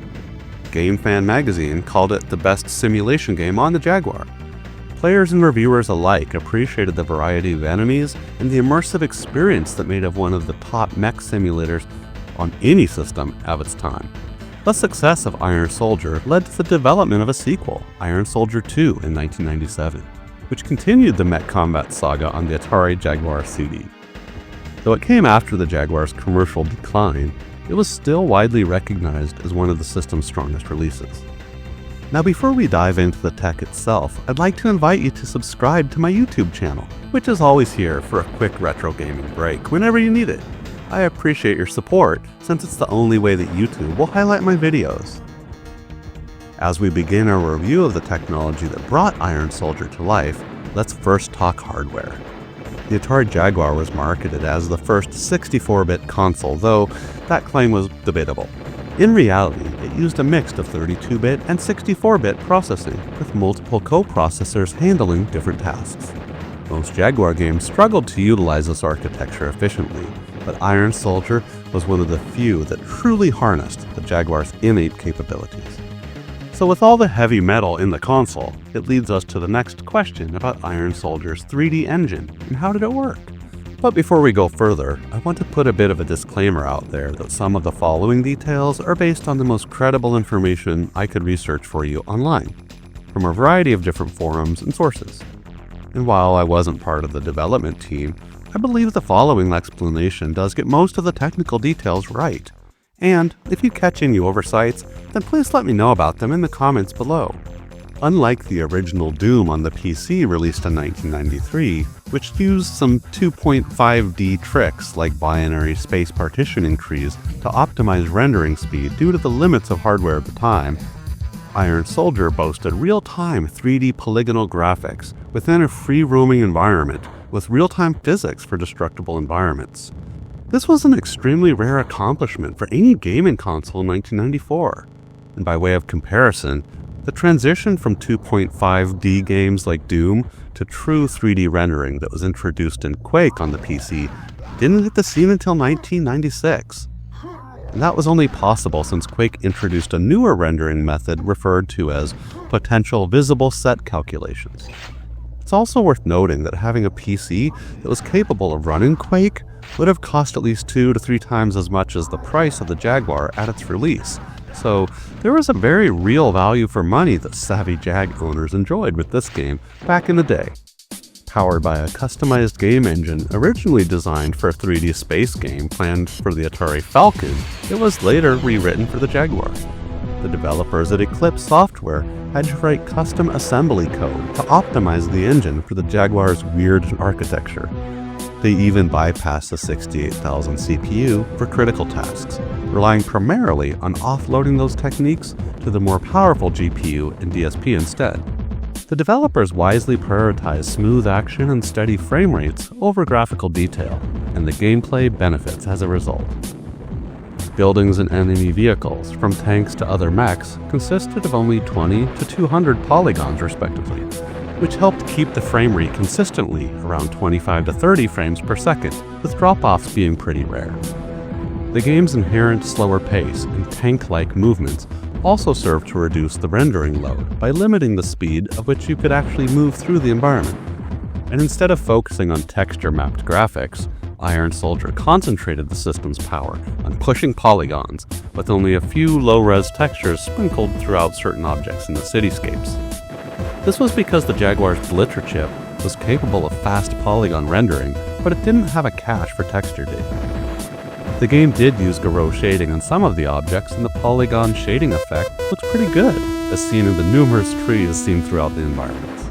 Game Fan magazine called it the best simulation game on the Jaguar. Players and reviewers alike appreciated the variety of enemies and the immersive experience that made it one of the top mech simulators on any system of its time. The success of Iron Soldier led to the development of a sequel, Iron Soldier II, in 1997, which continued the mech-combat saga on the Atari Jaguar CD. Though it came after the Jaguar's commercial decline, it was still widely recognized as one of the system's strongest releases. Now, before we dive into the tech itself, I'd like to invite you to subscribe to my YouTube channel, which is always here for a quick retro gaming break whenever you need it. I appreciate your support, since it's the only way that YouTube will highlight my videos. As we begin our review of the technology that brought Iron Soldier to life, let's first talk hardware. The Atari Jaguar was marketed as the first 64-bit console, though that claim was debatable. In reality, it used a mix of 32-bit and 64-bit processing, with multiple co-processors handling different tasks. Most Jaguar games struggled to utilize this architecture efficiently, but Iron Soldier was one of the few that truly harnessed the Jaguar's innate capabilities. So with all the heavy metal in the console, it leads us to the next question about Iron Soldier's 3D engine and how did it work? But before we go further, I want to put a bit of a disclaimer out there that some of the following details are based on the most credible information I could research for you online, from a variety of different forums and sources. And while I wasn't part of the development team, I believe the following explanation does get most of the technical details right. And if you catch any oversights, then please let me know about them in the comments below. Unlike the original Doom on the PC released in 1993, which used some 2.5D tricks like binary space partitioning trees to optimize rendering speed due to the limits of hardware at the time, Iron Soldier boasted real-time 3D polygonal graphics within a free-roaming environment with real-time physics for destructible environments. This was an extremely rare accomplishment for any gaming console in 1994, and by way of comparison, the transition from 2.5D games like Doom to true 3D rendering that was introduced in Quake on the PC didn't hit the scene until 1996. And that was only possible since Quake introduced a newer rendering method referred to as potential visible set calculations. It's also worth noting that having a PC that was capable of running Quake would have cost at least 2 to 3 times as much as the price of the Jaguar at its release. So there was a very real value for money that savvy Jag owners enjoyed with this game back in the day. Powered by a customized game engine originally designed for a 3D space game planned for the Atari Falcon, it was later rewritten for the Jaguar. The developers at Eclipse Software had to write custom assembly code to optimize the engine for the Jaguar's weird architecture. They even bypassed the 68,000 CPU for critical tasks, relying primarily on offloading those techniques to the more powerful GPU and DSP instead. The developers wisely prioritized smooth action and steady frame rates over graphical detail, and the gameplay benefits as a result. Buildings and enemy vehicles, from tanks to other mechs, consisted of only 20 to 200 polygons respectively, which helped keep the frame rate consistently around 25 to 30 frames per second, with drop-offs being pretty rare. The game's inherent slower pace and tank-like movements also served to reduce the rendering load by limiting the speed at which you could actually move through the environment. And instead of focusing on texture-mapped graphics, Iron Soldier concentrated the system's power on pushing polygons, with only a few low-res textures sprinkled throughout certain objects in the cityscapes. This was because the Jaguar's Blitzer chip was capable of fast polygon rendering, but it didn't have a cache for texture data. The game did use Garou shading on some of the objects, and the polygon shading effect looks pretty good, as seen in the numerous trees seen throughout the environments.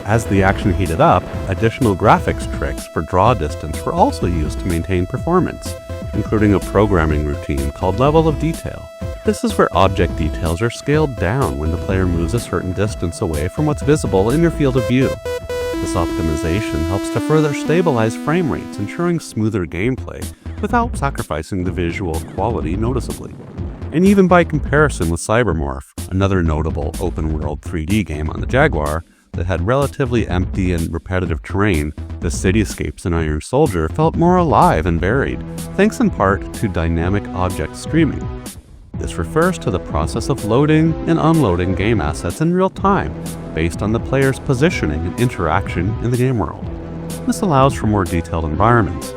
As the action heated up, additional graphics tricks for draw distance were also used to maintain performance, including a programming routine called Level of Detail. This is where object details are scaled down when the player moves a certain distance away from what's visible in your field of view. This optimization helps to further stabilize frame rates, ensuring smoother gameplay without sacrificing the visual quality noticeably. And even by comparison with Cybermorph, another notable open-world 3D game on the Jaguar that had relatively empty and repetitive terrain, the cityscapes in Iron Soldier felt more alive and varied, thanks in part to dynamic object streaming. This refers to the process of loading and unloading game assets in real time, based on the player's positioning and interaction in the game world. This allows for more detailed environments.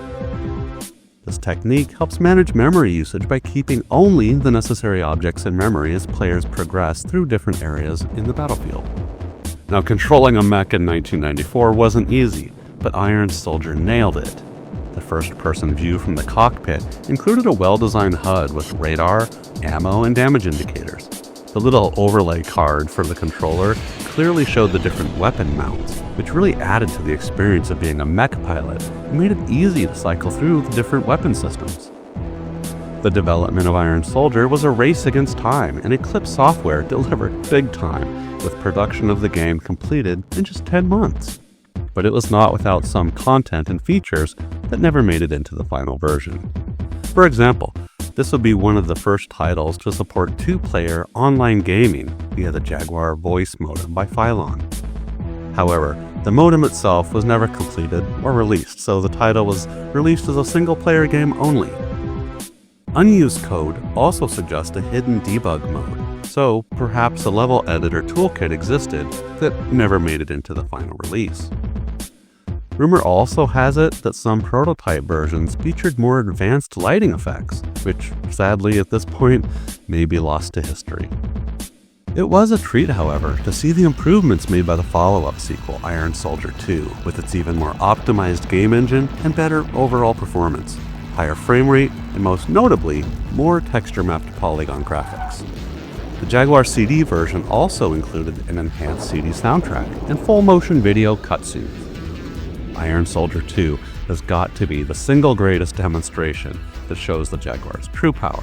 This technique helps manage memory usage by keeping only the necessary objects in memory as players progress through different areas in the battlefield. Now, controlling a mech in 1994 wasn't easy, but Iron Soldier nailed it. The first-person view from the cockpit included a well-designed HUD with radar, ammo, and damage indicators. The little overlay card for the controller clearly showed the different weapon mounts, which really added to the experience of being a mech pilot and made it easy to cycle through the different weapon systems. The development of Iron Soldier was a race against time, and Eclipse Software delivered big time, with production of the game completed in just 10 months. But it was not without some content and features that never made it into the final version. For example, this would be one of the first titles to support 2-player online gaming via the Jaguar voice modem by Phylon. However, the modem itself was never completed or released, so the title was released as a single-player game only. Unused code also suggests a hidden debug mode, so perhaps a level editor toolkit existed that never made it into the final release. Rumor also has it that some prototype versions featured more advanced lighting effects, which sadly at this point may be lost to history. It was a treat, however, to see the improvements made by the follow-up sequel, Iron Soldier II, with its even more optimized game engine and better overall performance, higher frame rate, and most notably, more texture-mapped polygon graphics. The Jaguar CD version also included an enhanced CD soundtrack and full motion video cutscenes. Iron Soldier 2 has got to be the single greatest demonstration that shows the Jaguar's true power.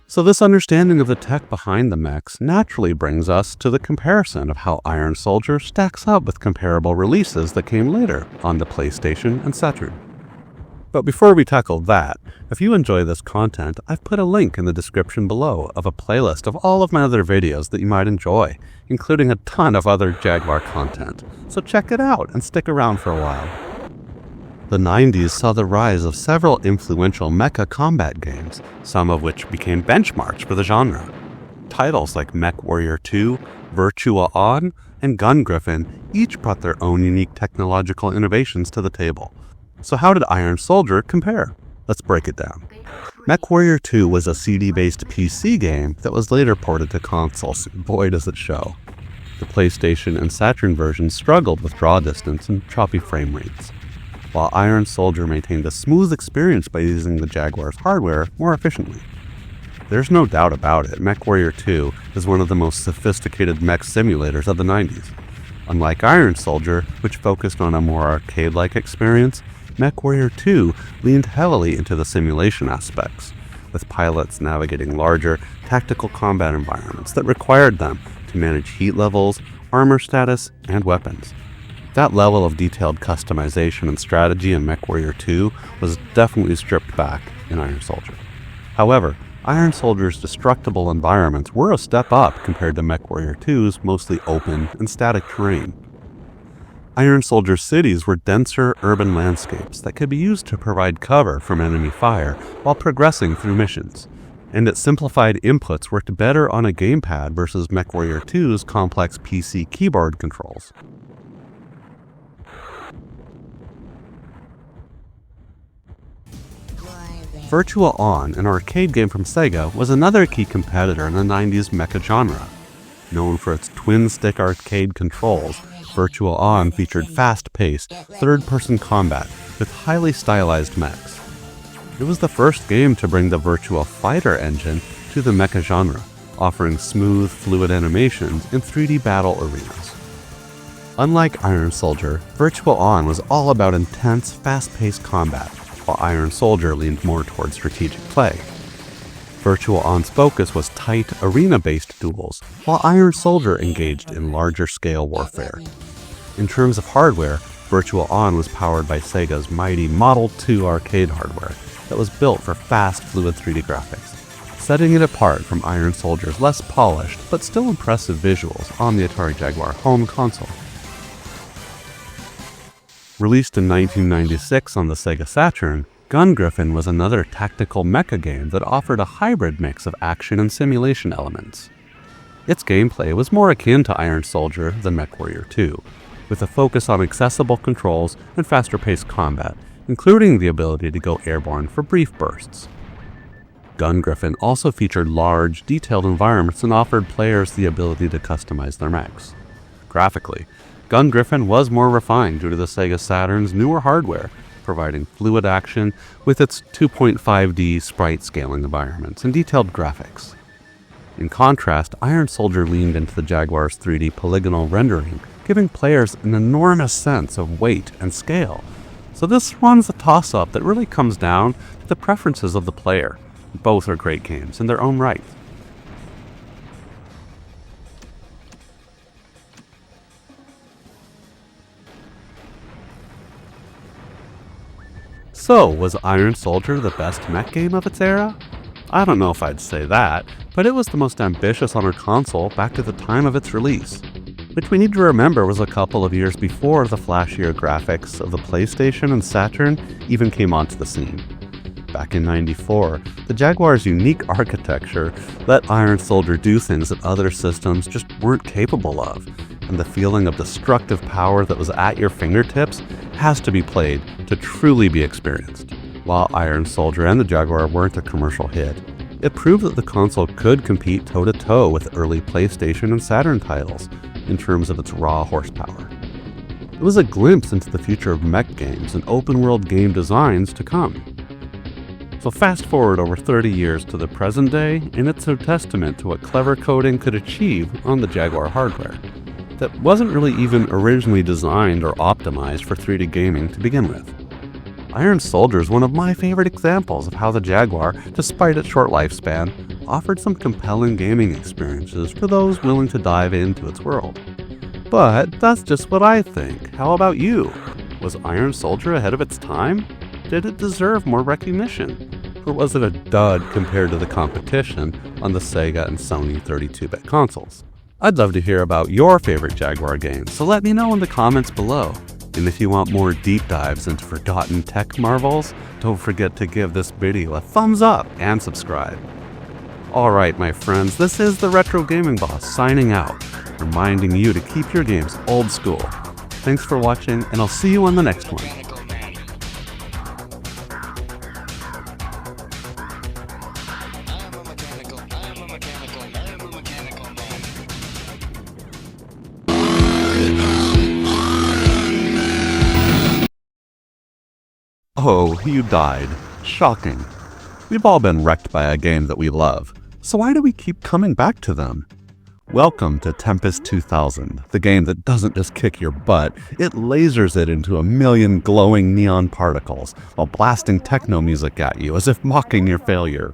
So this understanding of the tech behind the mechs naturally brings us to the comparison of how Iron Soldier stacks up with comparable releases that came later on the PlayStation and Saturn. But before we tackle that, if you enjoy this content, I've put a link in the description below of a playlist of all of my other videos that you might enjoy, including a ton of other Jaguar content. So check it out and stick around for a while. The 90s saw the rise of several influential mecha-combat games, some of which became benchmarks for the genre. Titles like MechWarrior 2, Virtua On, and Gun Griffin each brought their own unique technological innovations to the table. So how did Iron Soldier compare? Let's break it down. MechWarrior 2 was a CD-based PC game that was later ported to consoles, boy does it show. The PlayStation and Saturn versions struggled with draw distance and choppy frame rates, while Iron Soldier maintained a smooth experience by using the Jaguar's hardware more efficiently. There's no doubt about it, MechWarrior 2 is one of the most sophisticated mech simulators of the 90s. Unlike Iron Soldier, which focused on a more arcade-like experience, MechWarrior 2 leaned heavily into the simulation aspects, with pilots navigating larger, tactical combat environments that required them to manage heat levels, armor status, and weapons. That level of detailed customization and strategy in MechWarrior 2 was definitely stripped back in Iron Soldier. However, Iron Soldier's destructible environments were a step up compared to MechWarrior 2's mostly open and static terrain. Iron Soldier's cities were denser urban landscapes that could be used to provide cover from enemy fire while progressing through missions, and its simplified inputs worked better on a gamepad versus MechWarrior 2's complex PC keyboard controls. Virtua On, an arcade game from Sega, was another key competitor in the 90s mecha genre. Known for its twin-stick arcade controls, Virtua On featured fast-paced, third-person combat with highly stylized mechs. It was the first game to bring the Virtua Fighter engine to the mecha genre, offering smooth, fluid animations in 3D battle arenas. Unlike Iron Soldier, Virtua On was all about intense, fast-paced combat, while Iron Soldier leaned more towards strategic play. Virtua On's focus was tight, arena-based duels, while Iron Soldier engaged in larger-scale warfare. In terms of hardware, Virtua On was powered by Sega's mighty Model 2 arcade hardware that was built for fast, fluid 3D graphics, setting it apart from Iron Soldier's less polished but still impressive visuals on the Atari Jaguar home console. Released in 1996 on the Sega Saturn, Gun Griffin was another tactical mecha game that offered a hybrid mix of action and simulation elements. Its gameplay was more akin to Iron Soldier than MechWarrior 2, with a focus on accessible controls and faster-paced combat, including the ability to go airborne for brief bursts. Gun Griffin also featured large, detailed environments and offered players the ability to customize their mechs. Graphically, Gun Griffin was more refined due to the Sega Saturn's newer hardware, providing fluid action with its 2.5D sprite scaling environments and detailed graphics. In contrast, Iron Soldier leaned into the Jaguar's 3D polygonal rendering, giving players an enormous sense of weight and scale. So this one's a toss-up that really comes down to the preferences of the player. Both are great games in their own right. So, was Iron Soldier the best mech game of its era? I don't know if I'd say that, but it was the most ambitious on our console back to the time of its release, which we need to remember was a couple of years before the flashier graphics of the PlayStation and Saturn even came onto the scene. Back in '94, the Jaguar's unique architecture let Iron Soldier do things that other systems just weren't capable of, and the feeling of destructive power that was at your fingertips has to be played to truly be experienced. While Iron Soldier and the Jaguar weren't a commercial hit, it proved that the console could compete toe-to-toe with early PlayStation and Saturn titles in terms of its raw horsepower. It was a glimpse into the future of mech games and open-world game designs to come. So fast forward over 30 years to the present day, and it's a testament to what clever coding could achieve on the Jaguar hardware that wasn't really even originally designed or optimized for 3D gaming to begin with. Iron Soldier is one of my favorite examples of how the Jaguar, despite its short lifespan, offered some compelling gaming experiences for those willing to dive into its world. But that's just what I think. How about you? Was Iron Soldier ahead of its time? Did it deserve more recognition? Or was it a dud compared to the competition on the Sega and Sony 32-bit consoles? I'd love to hear about your favorite Jaguar games, so let me know in the comments below. And if you want more deep dives into forgotten tech marvels, don't forget to give this video a thumbs up and subscribe. Alright my friends, this is the Retro Gaming Boss signing out, reminding you to keep your games old school. Thanks for watching, and I'll see you on the next one. Oh, you died. Shocking. We've all been wrecked by a game that we love, so why do we keep coming back to them? Welcome to Tempest 2000, the game that doesn't just kick your butt, it lasers it into a million glowing neon particles while blasting techno music at you as if mocking your failure.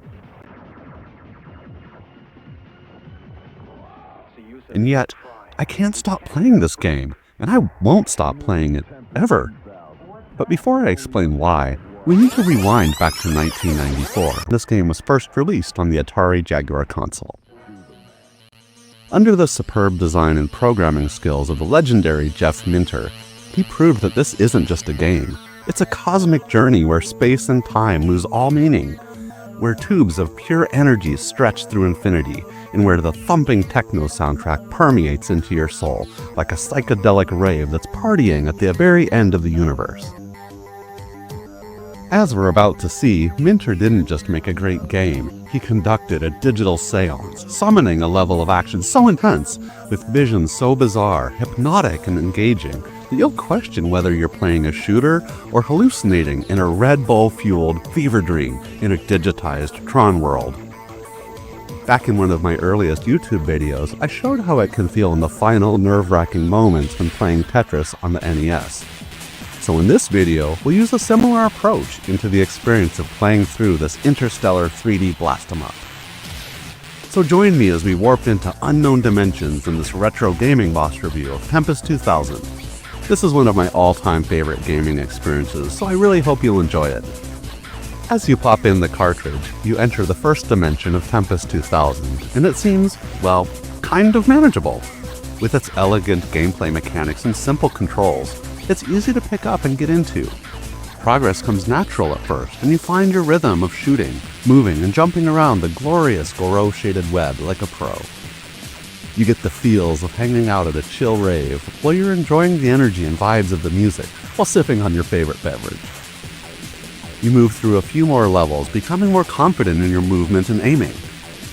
And yet, I can't stop playing this game, and I won't stop playing it, ever. But before I explain why, we need to rewind back to 1994. This game was first released on the Atari Jaguar console. Under the superb design and programming skills of the legendary Jeff Minter, he proved that this isn't just a game. It's a cosmic journey where space and time lose all meaning, where tubes of pure energy stretch through infinity, and where the thumping techno soundtrack permeates into your soul like a psychedelic rave that's partying at the very end of the universe. As we're about to see, Minter didn't just make a great game, he conducted a digital seance, summoning a level of action so intense, with visions so bizarre, hypnotic, and engaging, that you'll question whether you're playing a shooter or hallucinating in a Red Bull-fueled fever dream in a digitized Tron world. Back in one of my earliest YouTube videos, I showed how it can feel in the final nerve-wracking moments when playing Tetris on the NES. So in this video, we'll use a similar approach into the experience of playing through this interstellar 3D blast-em-up. So join me as we warp into unknown dimensions in this Retro Gaming Boss review of Tempest 2000. This is one of my all-time favorite gaming experiences, so I really hope you'll enjoy it. As you pop in the cartridge, you enter the first dimension of Tempest 2000, and it seems, well, kind of manageable. With its elegant gameplay mechanics and simple controls, it's easy to pick up and get into. Progress comes natural at first, and you find your rhythm of shooting, moving, and jumping around the glorious Goro-shaded web like a pro. You get the feels of hanging out at a chill rave while you're enjoying the energy and vibes of the music while sipping on your favorite beverage. You move through a few more levels, becoming more confident in your movement and aiming.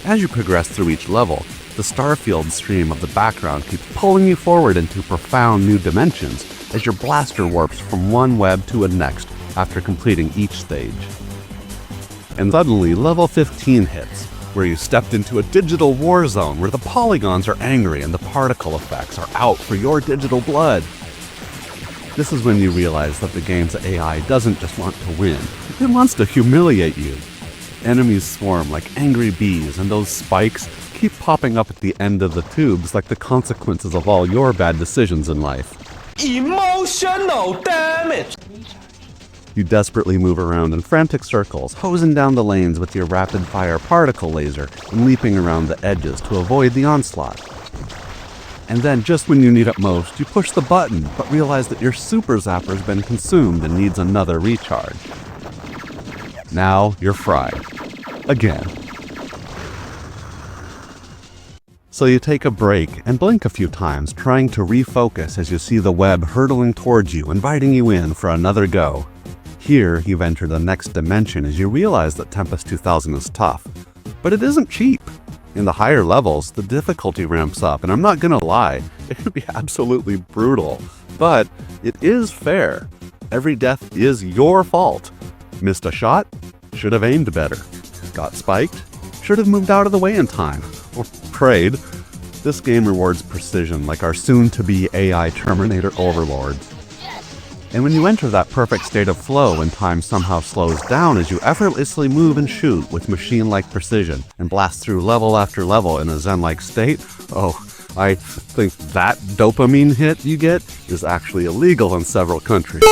As you progress through each level, the starfield stream of the background keeps pulling you forward into profound new dimensions as your blaster warps from one web to a next after completing each stage. And suddenly, level 15 hits, where you stepped into a digital war zone where the polygons are angry and the particle effects are out for your digital blood. This is when you realize that the game's AI doesn't just want to win, it wants to humiliate you. Enemies swarm like angry bees, and those spikes keep popping up at the end of the tubes like the consequences of all your bad decisions in life. Emotional damage! You desperately move around in frantic circles, hosing down the lanes with your rapid-fire particle laser and leaping around the edges to avoid the onslaught. And then, just when you need it most, you push the button, but realize that your super zapper's been consumed and needs another recharge. Now you're fried. Again. So you take a break and blink a few times, trying to refocus as you see the web hurtling towards you, inviting you in for another go. Here, you've entered the next dimension as you realize that Tempest 2000 is tough. But it isn't cheap. In the higher levels, the difficulty ramps up, and I'm not gonna lie, it can be absolutely brutal. But it is fair. Every death is your fault. Missed a shot? Should have aimed better. Got spiked? Should have moved out of the way in time. Or prayed. This game rewards precision like our soon-to-be AI Terminator overlords. And when you enter that perfect state of flow when time somehow slows down as you effortlessly move and shoot with machine-like precision and blast through level after level in a zen-like state, oh, I think that dopamine hit you get is actually illegal in several countries.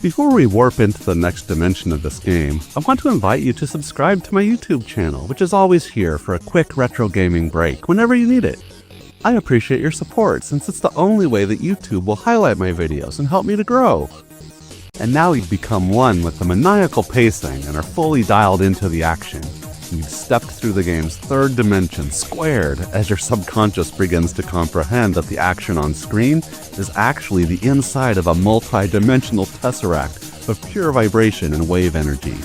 Before we warp into the next dimension of this game, I want to invite you to subscribe to my YouTube channel, which is always here for a quick retro gaming break whenever you need it. I appreciate your support since it's the only way that YouTube will highlight my videos and help me to grow. And now you've become one with the maniacal pacing and are fully dialed into the action. You've stepped through the game's third dimension squared as your subconscious begins to comprehend that the action on screen is actually the inside of a multi-dimensional tesseract of pure vibration and wave energy.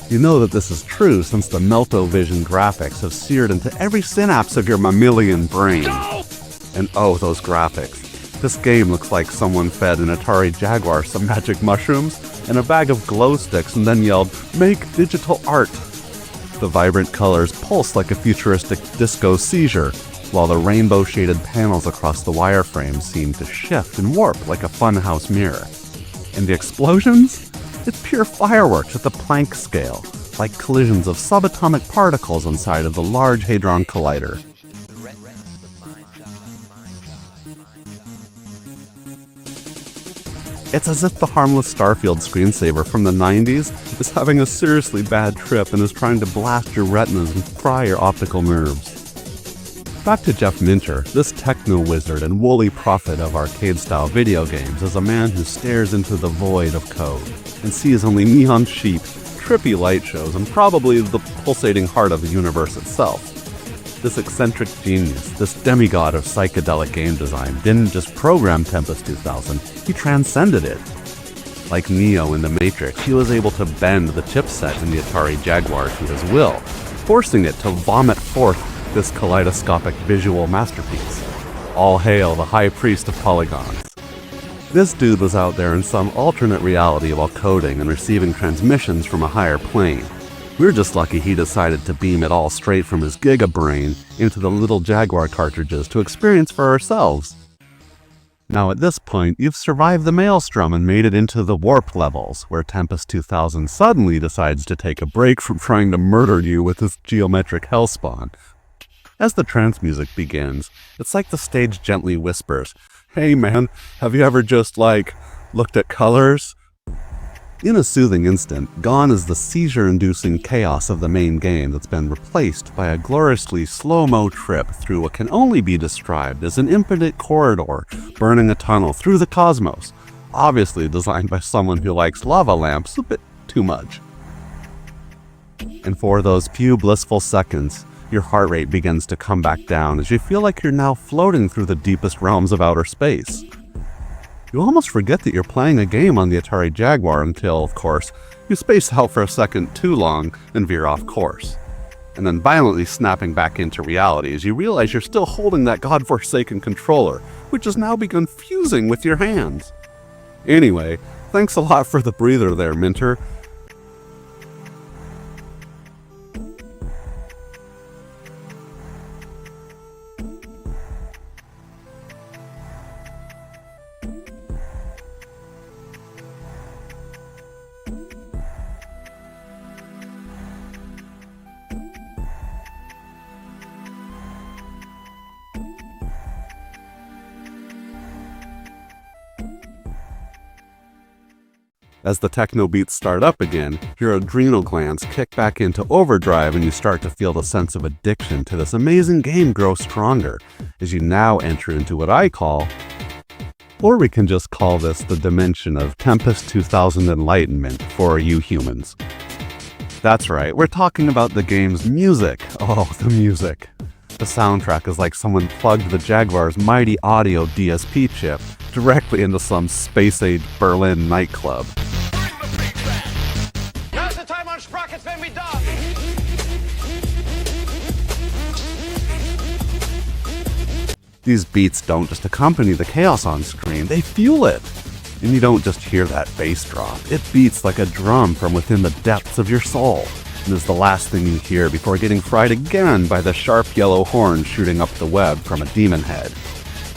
You know that this is true since the Melto-Vision graphics have seared into every synapse of your mammalian brain. And oh, those graphics. This game looks like someone fed an Atari Jaguar some magic mushrooms and a bag of glow sticks and then yelled, "Make digital art!" The vibrant colors pulse like a futuristic disco seizure, while the rainbow-shaded panels across the wireframe seem to shift and warp like a funhouse mirror. And the explosions? It's pure fireworks at the Planck scale, like collisions of subatomic particles inside of the Large Hadron Collider. It's as if the harmless Starfield screensaver from the 90s is having a seriously bad trip and is trying to blast your retinas and fry your optical nerves. Back to Jeff Minter, this techno-wizard and woolly prophet of arcade-style video games is a man who stares into the void of code and sees only neon sheep, trippy light shows, and probably the pulsating heart of the universe itself. This eccentric genius, this demigod of psychedelic game design, didn't just program Tempest 2000, he transcended it. Like Neo in The Matrix, he was able to bend the chipset in the Atari Jaguar to his will, forcing it to vomit forth this kaleidoscopic visual masterpiece. All hail the high priest of polygons. This dude was out there in some alternate reality while coding and receiving transmissions from a higher plane. We're just lucky he decided to beam it all straight from his Giga brain into the little Jaguar cartridges to experience for ourselves. Now at this point, you've survived the maelstrom and made it into the warp levels, where Tempest 2000 suddenly decides to take a break from trying to murder you with his geometric hellspawn. As the trance music begins, it's like the stage gently whispers, "Hey man, have you ever just, looked at colors?" In a soothing instant, gone is the seizure-inducing chaos of the main game that's been replaced by a gloriously slow-mo trip through what can only be described as an infinite corridor burning a tunnel through the cosmos, obviously designed by someone who likes lava lamps a bit too much. And for those few blissful seconds, your heart rate begins to come back down as you feel like you're now floating through the deepest realms of outer space. You almost forget that you're playing a game on the Atari Jaguar until, of course, you space out for a second too long and veer off course. And then violently snapping back into reality as you realize you're still holding that godforsaken controller, which has now begun fusing with your hands. Anyway, thanks a lot for the breather there, Minter. As the techno beats start up again, your adrenal glands kick back into overdrive and you start to feel the sense of addiction to this amazing game grow stronger as you now enter into what I call, or we can just call this the dimension of Tempest 2000 enlightenment for you humans. That's right, we're talking about the game's music. Oh, the music. The soundtrack is like someone plugged the Jaguar's mighty audio DSP chip directly into some space-age Berlin nightclub. Now's the time on sprockets, then we done. These beats don't just accompany the chaos on screen, they fuel it. And you don't just hear that bass drop, it beats like a drum from within the depths of your soul, and is the last thing you hear before getting fried again by the sharp yellow horn shooting up the web from a demon head.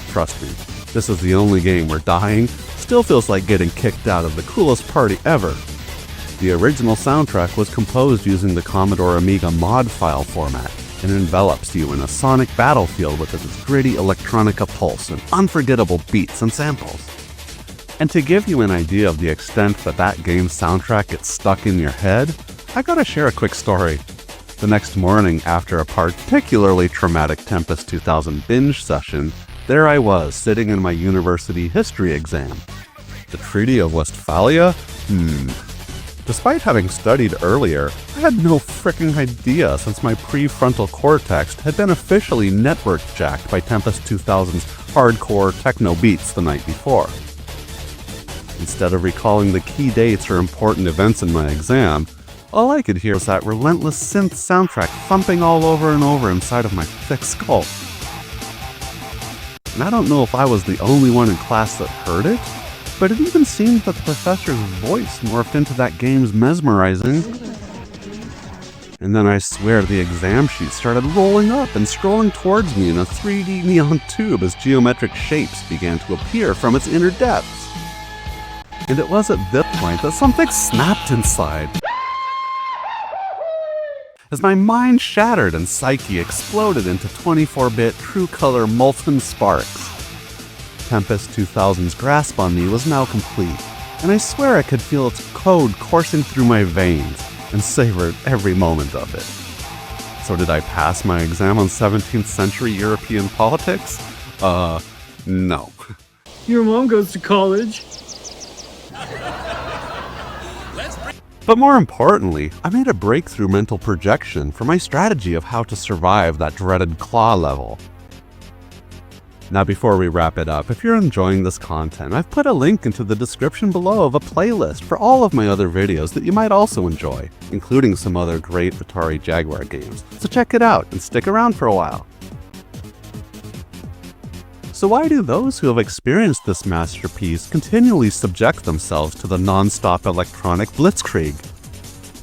Trust me, this is the only game where dying still feels like getting kicked out of the coolest party ever. The original soundtrack was composed using the Commodore Amiga mod file format and envelops you in a sonic battlefield with its gritty electronica pulse and unforgettable beats and samples. And to give you an idea of the extent that game's soundtrack gets stuck in your head, I gotta share a quick story. The next morning, after a particularly traumatic Tempest 2000 binge session, there I was, sitting in my university history exam. The Treaty of Westphalia? Despite having studied earlier, I had no fricking idea since my prefrontal cortex had been officially network jacked by Tempest 2000's hardcore techno beats the night before. Instead of recalling the key dates or important events in my exam, all I could hear was that relentless synth soundtrack thumping all over and over inside of my thick skull. And I don't know if I was the only one in class that heard it, but it even seemed that the professor's voice morphed into that game's mesmerizing. And then I swear the exam sheet started rolling up and scrolling towards me in a 3D neon tube as geometric shapes began to appear from its inner depths. And it was at this point that something snapped inside. As my mind shattered and psyche exploded into 24-bit true-color molten sparks. Tempest 2000's grasp on me was now complete, and I swear I could feel its code coursing through my veins and savored every moment of it. So did I pass my exam on 17th century European politics? No. Your mom goes to college. But more importantly, I made a breakthrough mental projection for my strategy of how to survive that dreaded claw level. Now before we wrap it up, if you're enjoying this content, I've put a link into the description below of a playlist for all of my other videos that you might also enjoy, including some other great Atari Jaguar games, so check it out and stick around for a while. So why do those who have experienced this masterpiece continually subject themselves to the non-stop electronic blitzkrieg?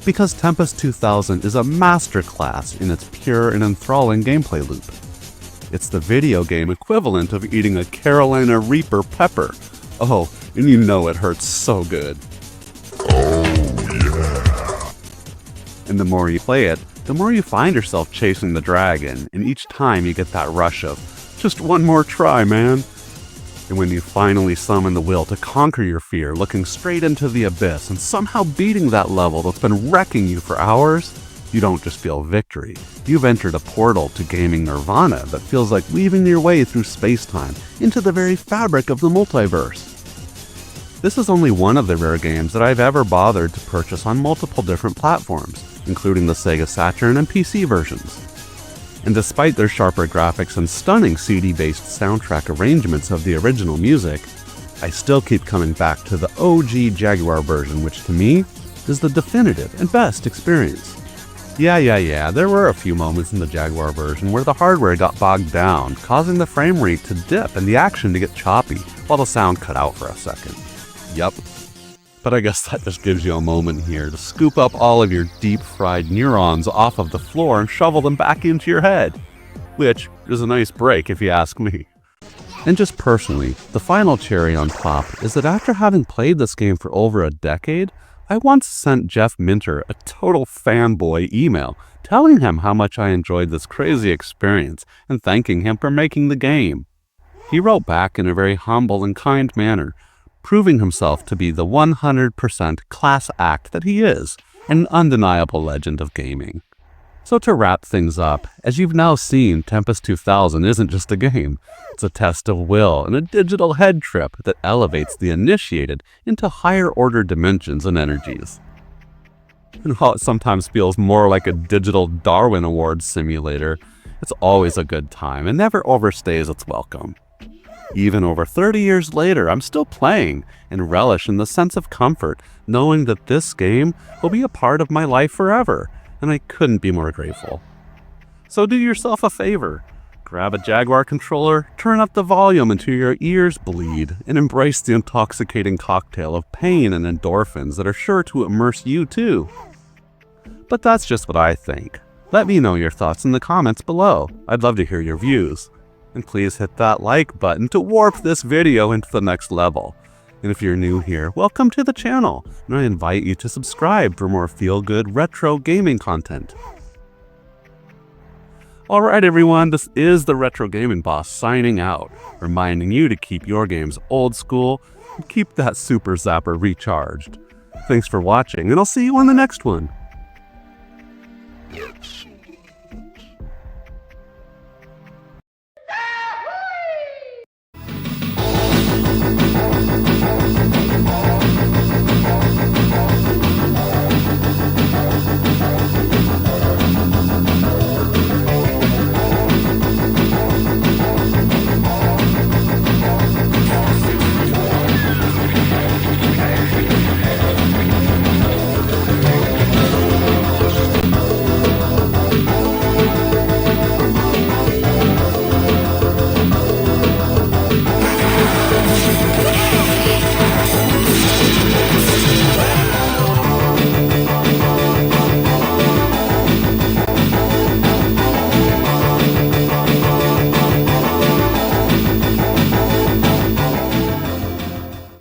Because Tempest 2000 is a masterclass in its pure and enthralling gameplay loop. It's the video game equivalent of eating a Carolina Reaper pepper. Oh, and you know it hurts so good. And the more you play it, the more you find yourself chasing the dragon, and each time you get that rush of, just one more try, man. And when you finally summon the will to conquer your fear, looking straight into the abyss and somehow beating that level that's been wrecking you for hours, you don't just feel victory. You've entered a portal to gaming nirvana that feels like weaving your way through space-time into the very fabric of the multiverse. This is only one of the rare games that I've ever bothered to purchase on multiple different platforms, including the Sega Saturn and PC versions. And despite their sharper graphics and stunning CD-based soundtrack arrangements of the original music, I still keep coming back to the OG Jaguar version, which to me is the definitive and best experience. Yeah, there were a few moments in the Jaguar version where the hardware got bogged down, causing the frame rate to dip and the action to get choppy, while the sound cut out for a second. Yup. But I guess that just gives you a moment here to scoop up all of your deep-fried neurons off of the floor and shovel them back into your head. Which is a nice break if you ask me. And just personally, the final cherry on top is that after having played this game for over a decade, I once sent Jeff Minter a total fanboy email telling him how much I enjoyed this crazy experience and thanking him for making the game. He wrote back in a very humble and kind manner, proving himself to be the 100% class act that he is, an undeniable legend of gaming. So to wrap things up, as you've now seen, Tempest 2000 isn't just a game. It's a test of will and a digital head trip that elevates the initiated into higher order dimensions and energies. And while it sometimes feels more like a digital Darwin Awards simulator, it's always a good time and never overstays its welcome. Even over 30 years later, I'm still playing and relish in the sense of comfort, knowing that this game will be a part of my life forever, and I couldn't be more grateful. So do yourself a favor. Grab a Jaguar controller, turn up the volume until your ears bleed, and embrace the intoxicating cocktail of pain and endorphins that are sure to immerse you too. But that's just what I think. Let me know your thoughts in the comments below. I'd love to hear your views. And please hit that like button to warp this video into the next level. And if you're new here, welcome to the channel, and I invite you to subscribe for more feel-good retro gaming content. Alright everyone, this is the Retro Gaming Boss signing out, reminding you to keep your games old school and keep that Super Zapper recharged. Thanks for watching, and I'll see you on the next one.